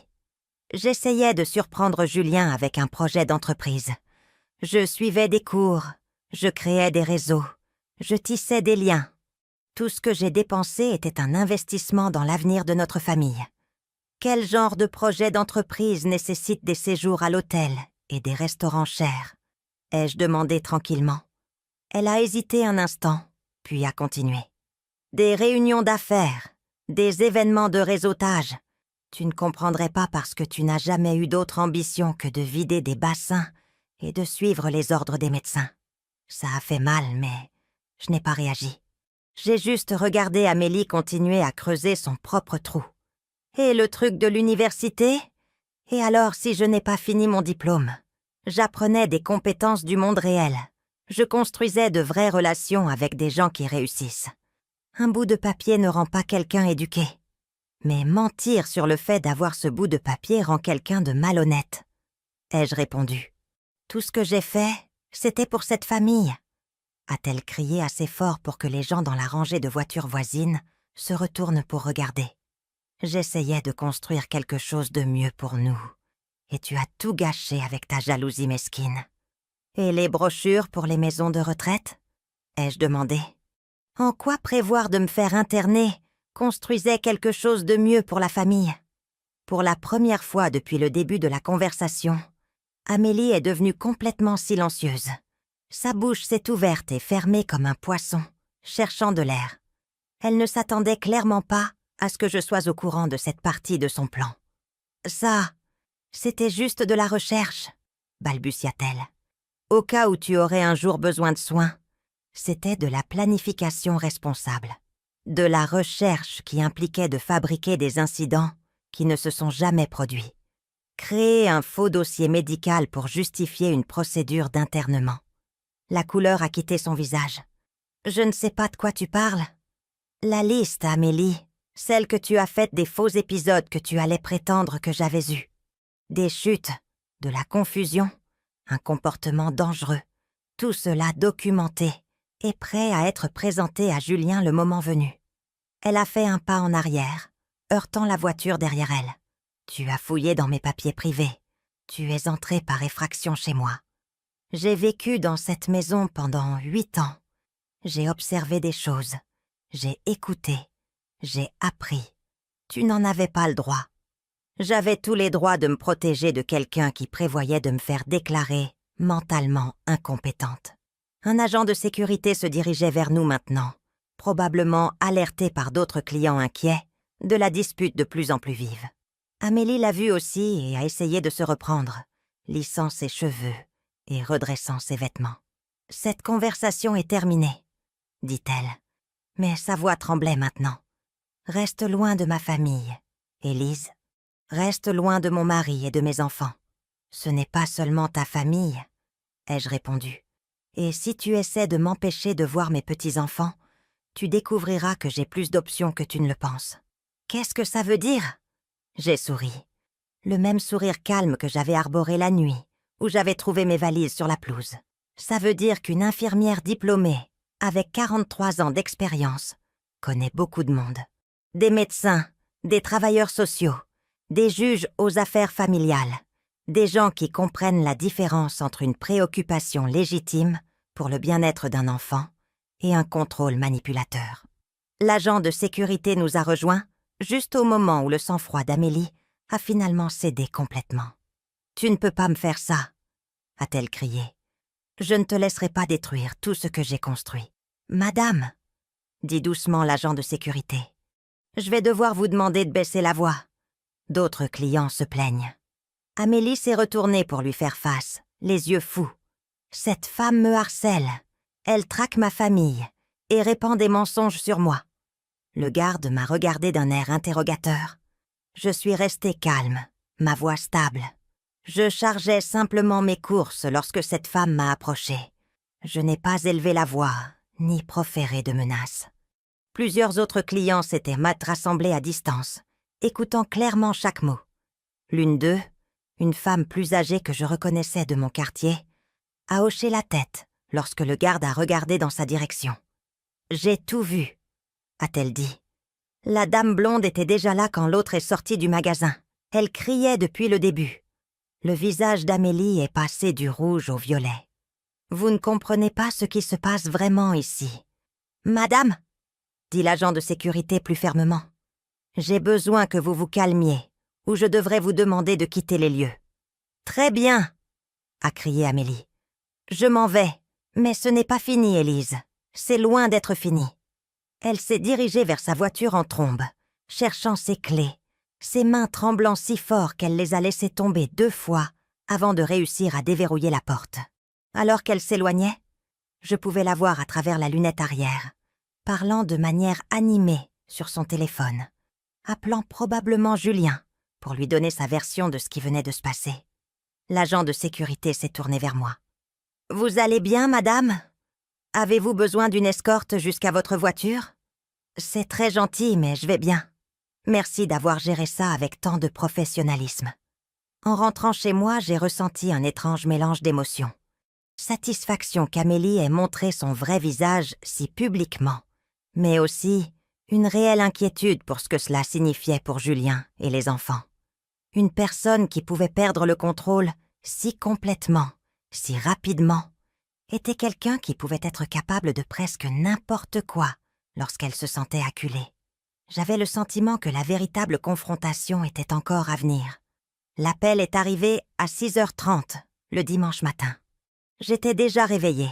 Speaker 1: J'essayais de surprendre Julien avec un projet d'entreprise. Je suivais des cours, je créais des réseaux, je tissais des liens. Tout ce que j'ai dépensé était un investissement dans l'avenir de notre famille. Quel genre de projet d'entreprise nécessite des séjours à l'hôtel et des restaurants chers? Ai-je demandé tranquillement. Elle a hésité un instant, puis a continué. Des réunions d'affaires, des événements de réseautage. Tu ne comprendrais pas parce que tu n'as jamais eu d'autre ambition que de vider des bassins et de suivre les ordres des médecins. Ça a fait mal, mais je n'ai pas réagi. J'ai juste regardé Amélie continuer à creuser son propre trou. Et le truc de l'université? Et alors si je n'ai pas fini mon diplôme? J'apprenais des compétences du monde réel. Je construisais de vraies relations avec des gens qui réussissent. Un bout de papier ne rend pas quelqu'un éduqué. Mais mentir sur le fait d'avoir ce bout de papier rend quelqu'un de malhonnête. Ai-je répondu. Tout ce que j'ai fait, c'était pour cette famille. A-t-elle crié assez fort pour que les gens dans la rangée de voitures voisines se retournent pour regarder. J'essayais de construire quelque chose de mieux pour nous. Et tu as tout gâché avec ta jalousie mesquine. Et les brochures pour les maisons de retraite? Ai-je demandé. En quoi prévoir de me faire interner construisait quelque chose de mieux pour la famille? Pour la première fois depuis le début de la conversation, Amélie est devenue complètement silencieuse. Sa bouche s'est ouverte et fermée comme un poisson, cherchant de l'air. Elle ne s'attendait clairement pas à ce que je sois au courant de cette partie de son plan. « Ça, c'était juste de la recherche, » balbutia-t-elle. « Au cas où tu aurais un jour besoin de soins, c'était de la planification responsable. De la recherche qui impliquait de fabriquer des incidents qui ne se sont jamais produits. Créer un faux dossier médical pour justifier une procédure d'internement. La couleur a quitté son visage. « Je ne sais pas de quoi tu parles. » « La liste, Amélie, celle que tu as faite des faux épisodes que tu allais prétendre que j'avais eus. Des chutes, de la confusion, un comportement dangereux, tout cela documenté et prêt à être présenté à Julien le moment venu. » Elle a fait un pas en arrière, heurtant la voiture derrière elle. « Tu as fouillé dans mes papiers privés. Tu es entré par effraction chez moi. J'ai vécu dans cette maison pendant 8 ans. J'ai observé des choses. J'ai écouté. J'ai appris. Tu n'en avais pas le droit. J'avais tous les droits de me protéger de quelqu'un qui prévoyait de me faire déclarer mentalement incompétente. Un agent de sécurité se dirigeait vers nous maintenant, probablement alerté par d'autres clients inquiets de la dispute de plus en plus vive. Amélie l'a vu aussi et a essayé de se reprendre, lissant ses cheveux et redressant ses vêtements. « Cette conversation est terminée, » dit-elle, mais sa voix tremblait maintenant. « Reste loin de ma famille, Élise. Reste loin de mon mari et de mes enfants. Ce n'est pas seulement ta famille, » ai-je répondu. « Et si tu essaies de m'empêcher de voir mes petits-enfants, tu découvriras que j'ai plus d'options que tu ne le penses. »« Qu'est-ce que ça veut dire ?» J'ai souri. Le même sourire calme que j'avais arboré la nuit, où j'avais trouvé mes valises sur la pelouse. Ça veut dire qu'une infirmière diplômée, avec 43 ans d'expérience, connaît beaucoup de monde. Des médecins, des travailleurs sociaux, des juges aux affaires familiales, des gens qui comprennent la différence entre une préoccupation légitime pour le bien-être d'un enfant et un contrôle manipulateur. L'agent de sécurité nous a rejoints juste au moment où le sang-froid d'Amélie a finalement cédé complètement. « Tu ne peux pas me faire ça !» a-t-elle crié. « Je ne te laisserai pas détruire tout ce que j'ai construit. »« Madame !» dit doucement l'agent de sécurité. « Je vais devoir vous demander de baisser la voix. » D'autres clients se plaignent. Amélie s'est retournée pour lui faire face, les yeux fous. « Cette femme me harcèle. Elle traque ma famille et répand des mensonges sur moi. » Le garde m'a regardé d'un air interrogateur. Je suis restée calme, ma voix stable. Je chargeais simplement mes courses lorsque cette femme m'a approchée. Je n'ai pas élevé la voix, ni proféré de menaces. Plusieurs autres clients s'étaient rassemblés à distance, écoutant clairement chaque mot. L'une d'eux, une femme plus âgée que je reconnaissais de mon quartier, a hoché la tête lorsque le garde a regardé dans sa direction. « J'ai tout vu », a-t-elle dit. La dame blonde était déjà là quand l'autre est sortie du magasin. Elle criait depuis le début. Le visage d'Amélie est passé du rouge au violet. « Vous ne comprenez pas ce qui se passe vraiment ici. »« Madame !» dit l'agent de sécurité plus fermement. « J'ai besoin que vous vous calmiez, ou je devrais vous demander de quitter les lieux. »« Très bien !» a crié Amélie. « Je m'en vais, mais ce n'est pas fini, Élise. C'est loin d'être fini. » Elle s'est dirigée vers sa voiture en trombe, cherchant ses clés, ses mains tremblant si fort qu'elle les a laissées tomber 2 fois avant de réussir à déverrouiller la porte. Alors qu'elle s'éloignait, je pouvais la voir à travers la lunette arrière, parlant de manière animée sur son téléphone, appelant probablement Julien pour lui donner sa version de ce qui venait de se passer. L'agent de sécurité s'est tourné vers moi. « Vous allez bien, madame ? Avez-vous besoin d'une escorte jusqu'à votre voiture ? C'est très gentil, mais je vais bien. Merci d'avoir géré ça avec tant de professionnalisme. » En rentrant chez moi, j'ai ressenti un étrange mélange d'émotions. Satisfaction qu'Amélie ait montré son vrai visage si publiquement, mais aussi une réelle inquiétude pour ce que cela signifiait pour Julien et les enfants. Une personne qui pouvait perdre le contrôle si complètement, si rapidement, était quelqu'un qui pouvait être capable de presque n'importe quoi lorsqu'elle se sentait acculée. J'avais le sentiment que la véritable confrontation était encore à venir. L'appel est arrivé à 6h30 le dimanche matin. J'étais déjà réveillée,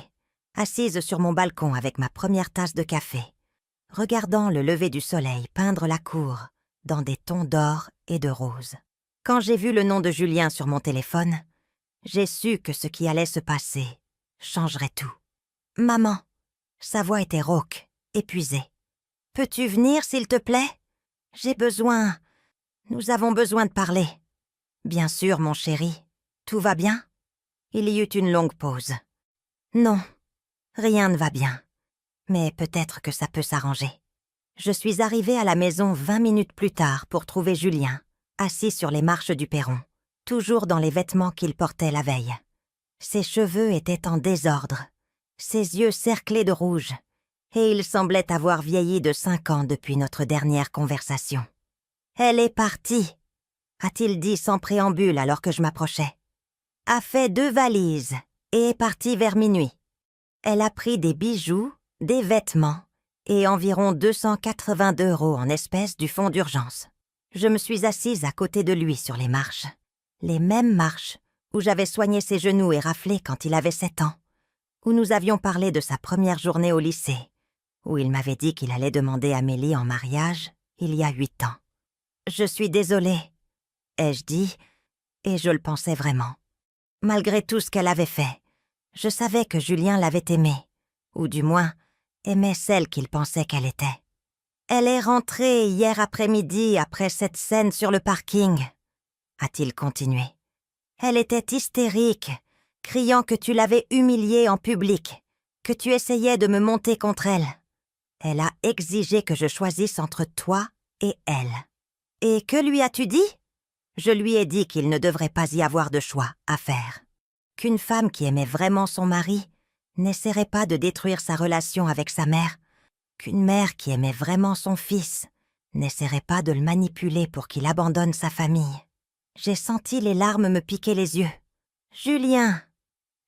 Speaker 1: assise sur mon balcon avec ma première tasse de café, regardant le lever du soleil peindre la cour dans des tons d'or et de rose. Quand j'ai vu le nom de Julien sur mon téléphone, j'ai su que ce qui allait se passer changerait tout. « Maman !» Sa voix était rauque, épuisée. « Peux-tu venir, s'il te plaît ? J'ai besoin... Nous avons besoin de parler. »« Bien sûr, mon chéri. Tout va bien ?» Il y eut une longue pause. « Non, Rien ne va bien. Mais peut-être que ça peut s'arranger. Je suis arrivée à la maison 20 minutes plus tard pour trouver Julien, assis sur les marches du perron, toujours dans les vêtements qu'il portait la veille. Ses cheveux étaient en désordre, ses yeux cerclés de rouge, et il semblait avoir vieilli de 5 ans depuis notre dernière conversation. « Elle est partie », a-t-il dit sans préambule alors que je m'approchais. « A fait 2 valises et est partie vers minuit. Elle a pris des bijoux, des vêtements et environ 282 € en espèces du fonds d'urgence. » Je me suis assise à côté de lui sur les marches. Les mêmes marches où j'avais soigné ses genoux et raflé quand il avait 7 ans, où nous avions parlé de sa première journée au lycée, où il m'avait dit qu'il allait demander Amélie en mariage il y a 8 ans. « Je suis désolée », ai-je dit, et je le pensais vraiment. Malgré tout ce qu'elle avait fait, je savais que Julien l'avait aimée, ou du moins aimait celle qu'il pensait qu'elle était. « Elle est rentrée hier après-midi après cette scène sur le parking », a-t-il continué. « Elle était hystérique, criant que tu l'avais humiliée en public, que tu essayais de me monter contre elle. Elle a exigé que je choisisse entre toi et elle. Et que lui as-tu dit ? Je lui ai dit qu'il ne devrait pas y avoir de choix à faire. Qu'une femme qui aimait vraiment son mari n'essaierait pas de détruire sa relation avec sa mère, qu'une mère qui aimait vraiment son fils n'essaierait pas de le manipuler pour qu'il abandonne sa famille. J'ai senti les larmes me piquer les yeux. « Julien !»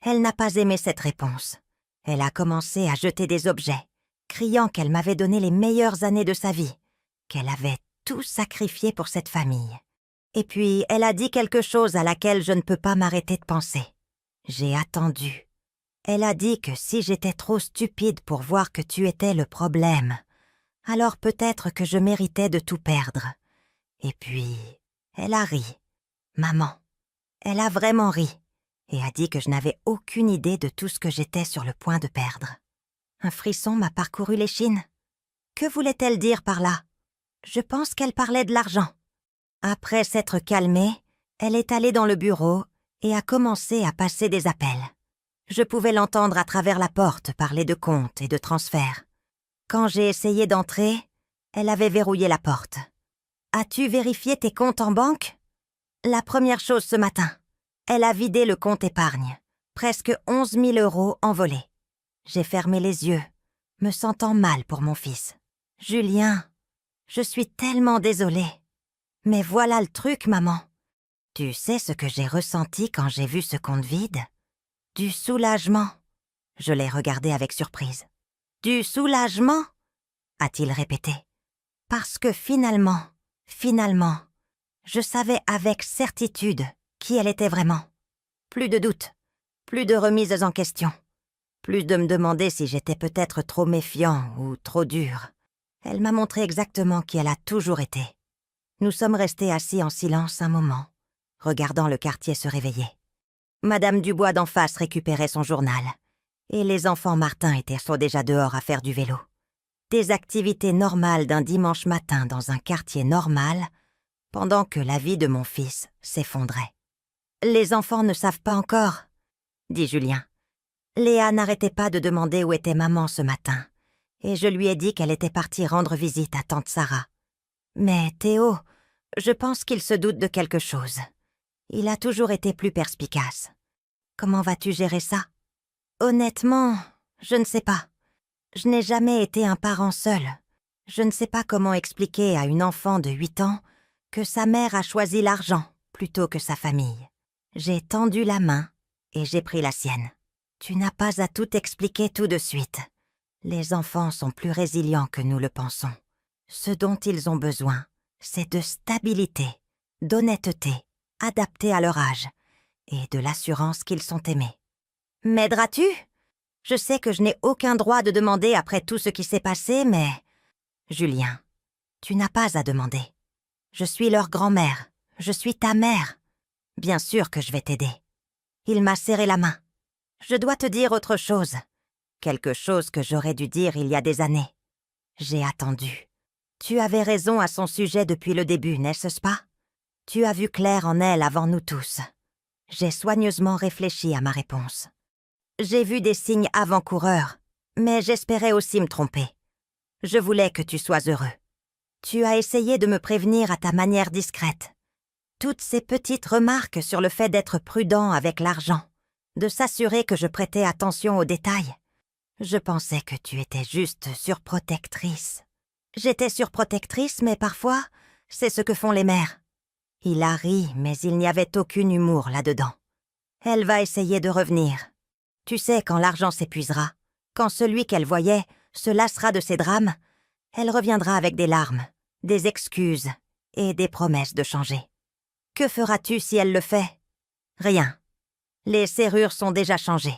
Speaker 1: Elle n'a pas aimé cette réponse. Elle a commencé à jeter des objets, criant qu'elle m'avait donné les meilleures années de sa vie, qu'elle avait tout sacrifié pour cette famille. Et puis, elle a dit quelque chose à laquelle je ne peux pas m'arrêter de penser. J'ai attendu. Elle a dit que si j'étais trop stupide pour voir que tu étais le problème, alors peut-être que je méritais de tout perdre. Et puis, elle a ri. Maman. Elle a vraiment ri et a dit que je n'avais aucune idée de tout ce que j'étais sur le point de perdre. Un frisson m'a parcouru l'échine. Que voulait-elle dire par là ? Je pense qu'elle parlait de l'argent. Après s'être calmée, elle est allée dans le bureau et a commencé à passer des appels. Je pouvais l'entendre à travers la porte parler de comptes et de transferts. Quand j'ai essayé d'entrer, elle avait verrouillé la porte. « As-tu vérifié tes comptes en banque ? » La première chose ce matin. Elle a vidé le compte épargne. Presque 11 000 € envolés. J'ai fermé les yeux, me sentant mal pour mon fils. « Julien, je suis tellement désolée. Mais voilà le truc, maman. Tu sais ce que j'ai ressenti quand j'ai vu ce compte vide ? Du soulagement. » Je l'ai regardé avec surprise. « Du soulagement ?» a-t-il répété. « Parce que finalement, je savais avec certitude qui elle était vraiment. Plus de doute, plus de remises en question, plus de me demander si j'étais peut-être trop méfiant ou trop dur. Elle m'a montré exactement qui elle a toujours été. » Nous sommes restés assis en silence un moment, regardant le quartier se réveiller. Madame Dubois d'en face récupérait son journal, et les enfants Martin étaient déjà dehors à faire du vélo. Des activités normales d'un dimanche matin dans un quartier normal, pendant que la vie de mon fils s'effondrait. « Les enfants ne savent pas encore, » dit Julien. Léa n'arrêtait pas de demander où était maman ce matin, et je lui ai dit qu'elle était partie rendre visite à tante Sarah. Mais Théo, je pense qu'il se doute de quelque chose. Il a toujours été plus perspicace. Comment vas-tu gérer ça ? Honnêtement, je ne sais pas. Je n'ai jamais été un parent seul. Je ne sais pas comment expliquer à une enfant de 8 ans que sa mère a choisi l'argent plutôt que sa famille. J'ai tendu la main et j'ai pris la sienne. Tu n'as pas à tout expliquer tout de suite. Les enfants sont plus résilients que nous le pensons. Ce dont ils ont besoin, c'est de stabilité, d'honnêteté, adaptée à leur âge, et de l'assurance qu'ils sont aimés. M'aideras-tu ? Je sais que je n'ai aucun droit de demander après tout ce qui s'est passé, mais... Julien, tu n'as pas à demander. Je suis leur grand-mère, je suis ta mère. Bien sûr que je vais t'aider. Il m'a serré la main. Je dois te dire autre chose. Quelque chose que j'aurais dû dire il y a des années. J'ai attendu. Tu avais raison à son sujet depuis le début, n'est-ce pas ? Tu as vu clair en elle avant nous tous. J'ai soigneusement réfléchi à ma réponse. J'ai vu des signes avant-coureurs, mais j'espérais aussi me tromper. Je voulais que tu sois heureux. Tu as essayé de me prévenir à ta manière discrète. Toutes ces petites remarques sur le fait d'être prudent avec l'argent, de s'assurer que je prêtais attention aux détails. Je pensais que tu étais juste surprotectrice. J'étais surprotectrice, mais parfois, c'est ce que font les mères. Il a ri, mais il n'y avait aucun humour là-dedans. Elle va essayer de revenir. Tu sais, quand l'argent s'épuisera, quand celui qu'elle voyait se lassera de ses drames, elle reviendra avec des larmes, des excuses et des promesses de changer. Que feras-tu si elle le fait? Rien. Les serrures sont déjà changées.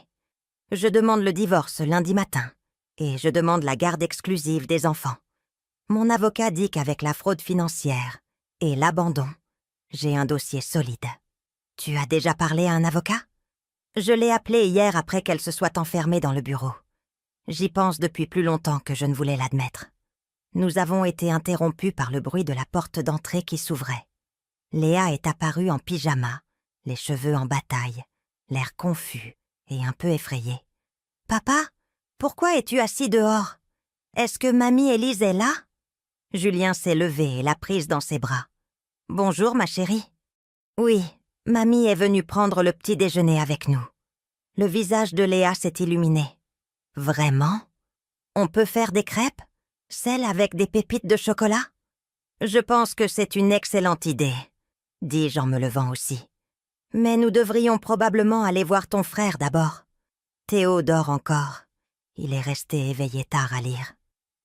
Speaker 1: Je demande le divorce lundi matin et je demande la garde exclusive des enfants. Mon avocat dit qu'avec la fraude financière et l'abandon, j'ai un dossier solide. Tu as déjà parlé à un avocat? Je l'ai appelé hier après qu'elle se soit enfermée dans le bureau. J'y pense depuis plus longtemps que je ne voulais l'admettre. Nous avons été interrompus par le bruit de la porte d'entrée qui s'ouvrait. Léa est apparue en pyjama, les cheveux en bataille, l'air confus et un peu effrayé. « Papa, pourquoi es-tu assis dehors? Est-ce que mamie Élise est là ?» Julien s'est levé et l'a prise dans ses bras. « Bonjour, ma chérie. »« Oui, mamie est venue prendre le petit déjeuner avec nous. » Le visage de Léa s'est illuminé. « Vraiment? On peut faire des crêpes? Celles avec des pépites de chocolat? » « Je pense que c'est une excellente idée, » dis-je en me levant aussi. « Mais nous devrions probablement aller voir ton frère d'abord. Théo dort encore. Il est resté éveillé tard à lire.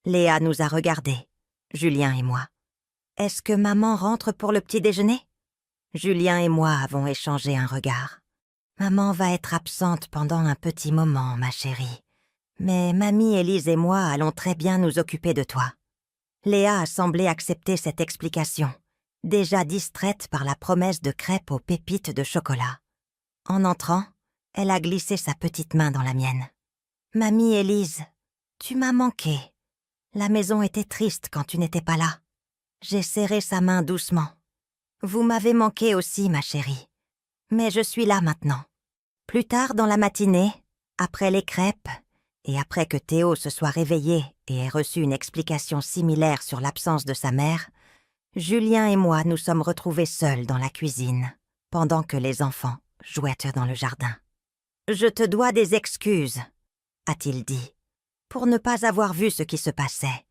Speaker 1: Léa nous a regardés, Julien et moi. « Est-ce que maman rentre pour le petit déjeuner ?» Julien et moi avons échangé un regard. « Maman va être absente pendant un petit moment, ma chérie. Mais mamie Élise et moi allons très bien nous occuper de toi. » Léa a semblé accepter cette explication, déjà distraite par la promesse de crêpes aux pépites de chocolat. En entrant, elle a glissé sa petite main dans la mienne. « Mamie Élise, tu m'as manqué. La maison était triste quand tu n'étais pas là. » J'ai serré sa main doucement. « Vous m'avez manqué aussi, ma chérie. Mais je suis là maintenant. » Plus tard dans la matinée, après les crêpes, et après que Théo se soit réveillé et ait reçu une explication similaire sur l'absence de sa mère, Julien et moi nous sommes retrouvés seuls dans la cuisine, pendant que les enfants jouaient dans le jardin. « Je te dois des excuses, » a-t-il dit, « pour ne pas avoir vu ce qui se passait,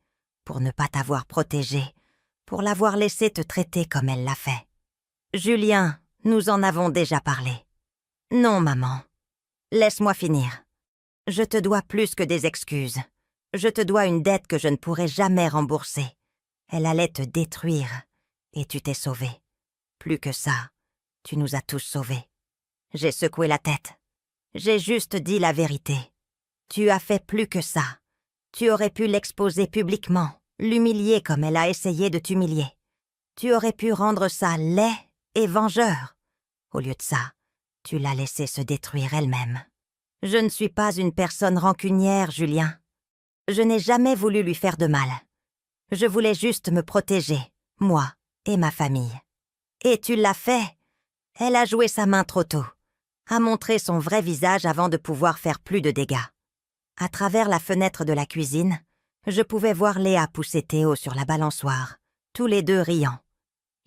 Speaker 1: pour ne pas t'avoir protégée, pour l'avoir laissé te traiter comme elle l'a fait. »« Julien, nous en avons déjà parlé. »« Non, maman. Laisse-moi finir. Je te dois plus que des excuses. Je te dois une dette que je ne pourrai jamais rembourser. Elle allait te détruire, et tu t'es sauvé. Plus que ça, tu nous as tous sauvés. » J'ai secoué la tête. J'ai juste dit la vérité. Tu as fait plus que ça. Tu aurais pu l'exposer publiquement, l'humilier comme elle a essayé de t'humilier. Tu aurais pu rendre ça laid et vengeur. Au lieu de ça, tu l'as laissée se détruire elle-même. Je ne suis pas une personne rancunière, Julien. Je n'ai jamais voulu lui faire de mal. Je voulais juste me protéger, moi et ma famille. Et tu l'as fait. Elle a joué sa main trop tôt, a montré son vrai visage avant de pouvoir faire plus de dégâts. À travers la fenêtre de la cuisine, je pouvais voir Léa pousser Théo sur la balançoire, tous les deux riant.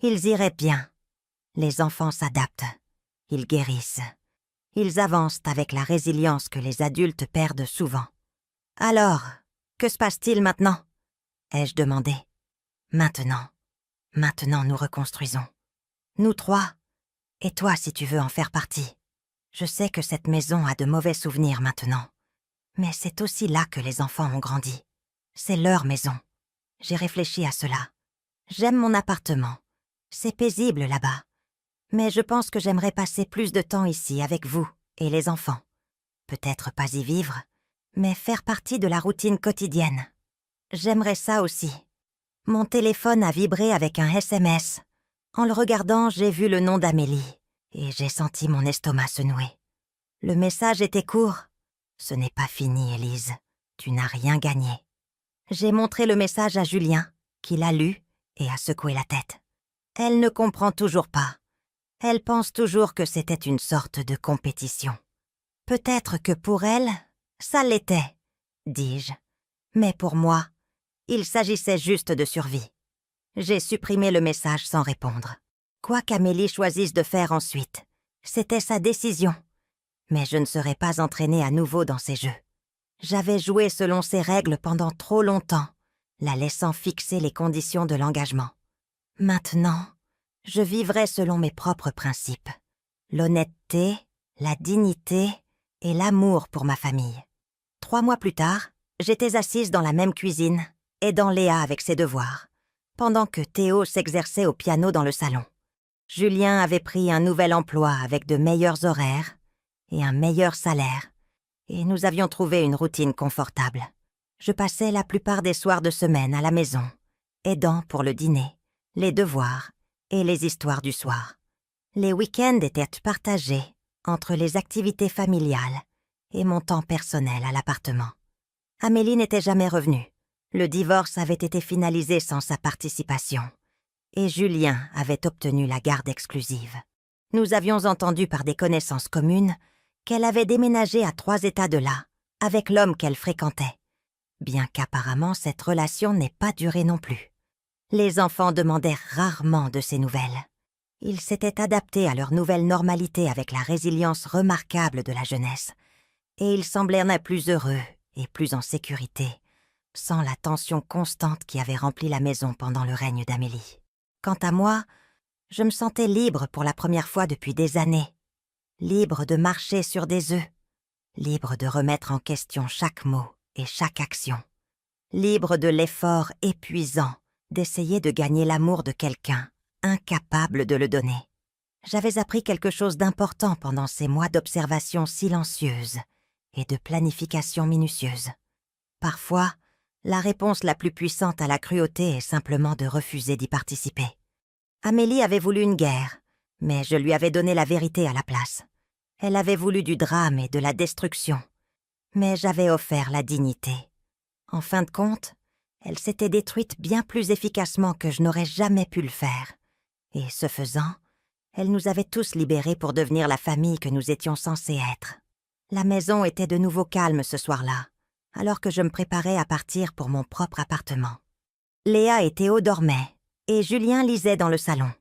Speaker 1: Ils iraient bien. Les enfants s'adaptent. Ils guérissent. Ils avancent avec la résilience que les adultes perdent souvent. « Alors, que se passe-t-il maintenant ?» ai-je demandé. « Maintenant nous reconstruisons. Nous trois, et toi si tu veux en faire partie. Je sais que cette maison a de mauvais souvenirs maintenant. Mais c'est aussi là que les enfants ont grandi. C'est leur maison. J'ai réfléchi à cela. J'aime mon appartement. C'est paisible là-bas. Mais je pense que j'aimerais passer plus de temps ici avec vous et les enfants. Peut-être pas y vivre, mais faire partie de la routine quotidienne. J'aimerais ça aussi. » Mon téléphone a vibré avec un SMS. En le regardant, j'ai vu le nom d'Amélie et j'ai senti mon estomac se nouer. Le message était court. « Ce n'est pas fini, Élise. Tu n'as rien gagné. » J'ai montré le message à Julien, qui l'a lu et a secoué la tête. Elle ne comprend toujours pas. Elle pense toujours que c'était une sorte de compétition. Peut-être que pour elle, ça l'était, dis-je. Mais pour moi, il s'agissait juste de survie. J'ai supprimé le message sans répondre. Quoi qu'Amélie choisisse de faire ensuite, c'était sa décision. Mais je ne serais pas entraînée à nouveau dans ses jeux. J'avais joué selon ses règles pendant trop longtemps, la laissant fixer les conditions de l'engagement. Maintenant, je vivrais selon mes propres principes. L'honnêteté, la dignité et l'amour pour ma famille. 3 mois plus tard, j'étais assise dans la même cuisine, aidant Léa avec ses devoirs, pendant que Théo s'exerçait au piano dans le salon. Julien avait pris un nouvel emploi avec de meilleurs horaires et un meilleur salaire, et nous avions trouvé une routine confortable. Je passais la plupart des soirs de semaine à la maison, aidant pour le dîner, les devoirs et les histoires du soir. Les week-ends étaient partagés entre les activités familiales et mon temps personnel à l'appartement. Amélie n'était jamais revenue. Le divorce avait été finalisé sans sa participation, et Julien avait obtenu la garde exclusive. Nous avions entendu par des connaissances communes qu'elle avait déménagé à 3 états de là, avec l'homme qu'elle fréquentait, bien qu'apparemment cette relation n'ait pas duré non plus. Les enfants demandèrent rarement de ses nouvelles. Ils s'étaient adaptés à leur nouvelle normalité avec la résilience remarquable de la jeunesse, et ils semblaient plus heureux et plus en sécurité, sans la tension constante qui avait rempli la maison pendant le règne d'Amélie. Quant à moi, je me sentais libre pour la première fois depuis des années, libre de marcher sur des œufs, libre de remettre en question chaque mot et chaque action, libre de l'effort épuisant d'essayer de gagner l'amour de quelqu'un, incapable de le donner. J'avais appris quelque chose d'important pendant ces mois d'observation silencieuse et de planification minutieuse. Parfois, la réponse la plus puissante à la cruauté est simplement de refuser d'y participer. Amélie avait voulu une guerre, mais je lui avais donné la vérité à la place. Elle avait voulu du drame et de la destruction, mais j'avais offert la dignité. En fin de compte, elle s'était détruite bien plus efficacement que je n'aurais jamais pu le faire. Et ce faisant, elle nous avait tous libérés pour devenir la famille que nous étions censés être. La maison était de nouveau calme ce soir-là, alors que je me préparais à partir pour mon propre appartement. Léa et Théo dormaient, et Julien lisait dans le salon.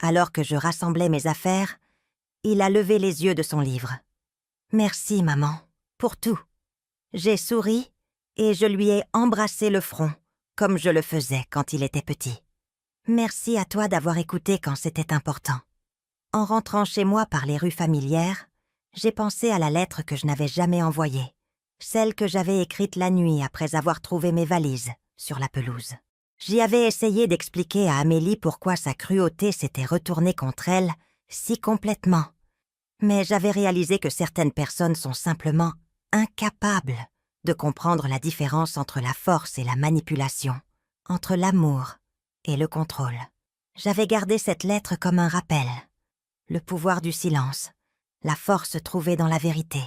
Speaker 1: Alors que je rassemblais mes affaires, il a levé les yeux de son livre. « Merci, maman, pour tout. » J'ai souri et je lui ai embrassé le front, comme je le faisais quand il était petit. Merci à toi d'avoir écouté quand c'était important. En rentrant chez moi par les rues familières, j'ai pensé à la lettre que je n'avais jamais envoyée, celle que j'avais écrite la nuit après avoir trouvé mes valises sur la pelouse. J'y avais essayé d'expliquer à Amélie pourquoi sa cruauté s'était retournée contre elle si complètement, mais j'avais réalisé que certaines personnes sont simplement incapables de comprendre la différence entre la force et la manipulation, entre l'amour et le contrôle. J'avais gardé cette lettre comme un rappel, le pouvoir du silence, la force trouvée dans la vérité,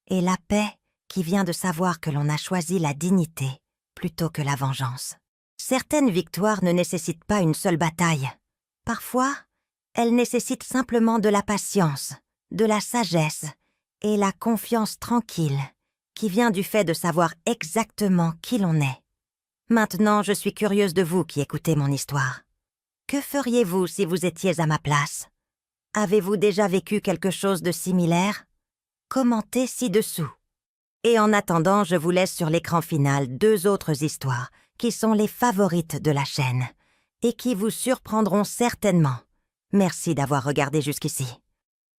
Speaker 1: et la paix qui vient de savoir que l'on a choisi la dignité plutôt que la vengeance. Certaines victoires ne nécessitent pas une seule bataille. Parfois, elles nécessitent simplement de la patience, de la sagesse et la confiance tranquille qui vient du fait de savoir exactement qui l'on est. Maintenant, je suis curieuse de vous qui écoutez mon histoire. Que feriez-vous si vous étiez à ma place? Avez-vous déjà vécu quelque chose de similaire? Commentez ci-dessous. Et en attendant, je vous laisse sur l'écran final 2 autres histoires qui sont les favorites de la chaîne et qui vous surprendront certainement. Merci d'avoir regardé jusqu'ici.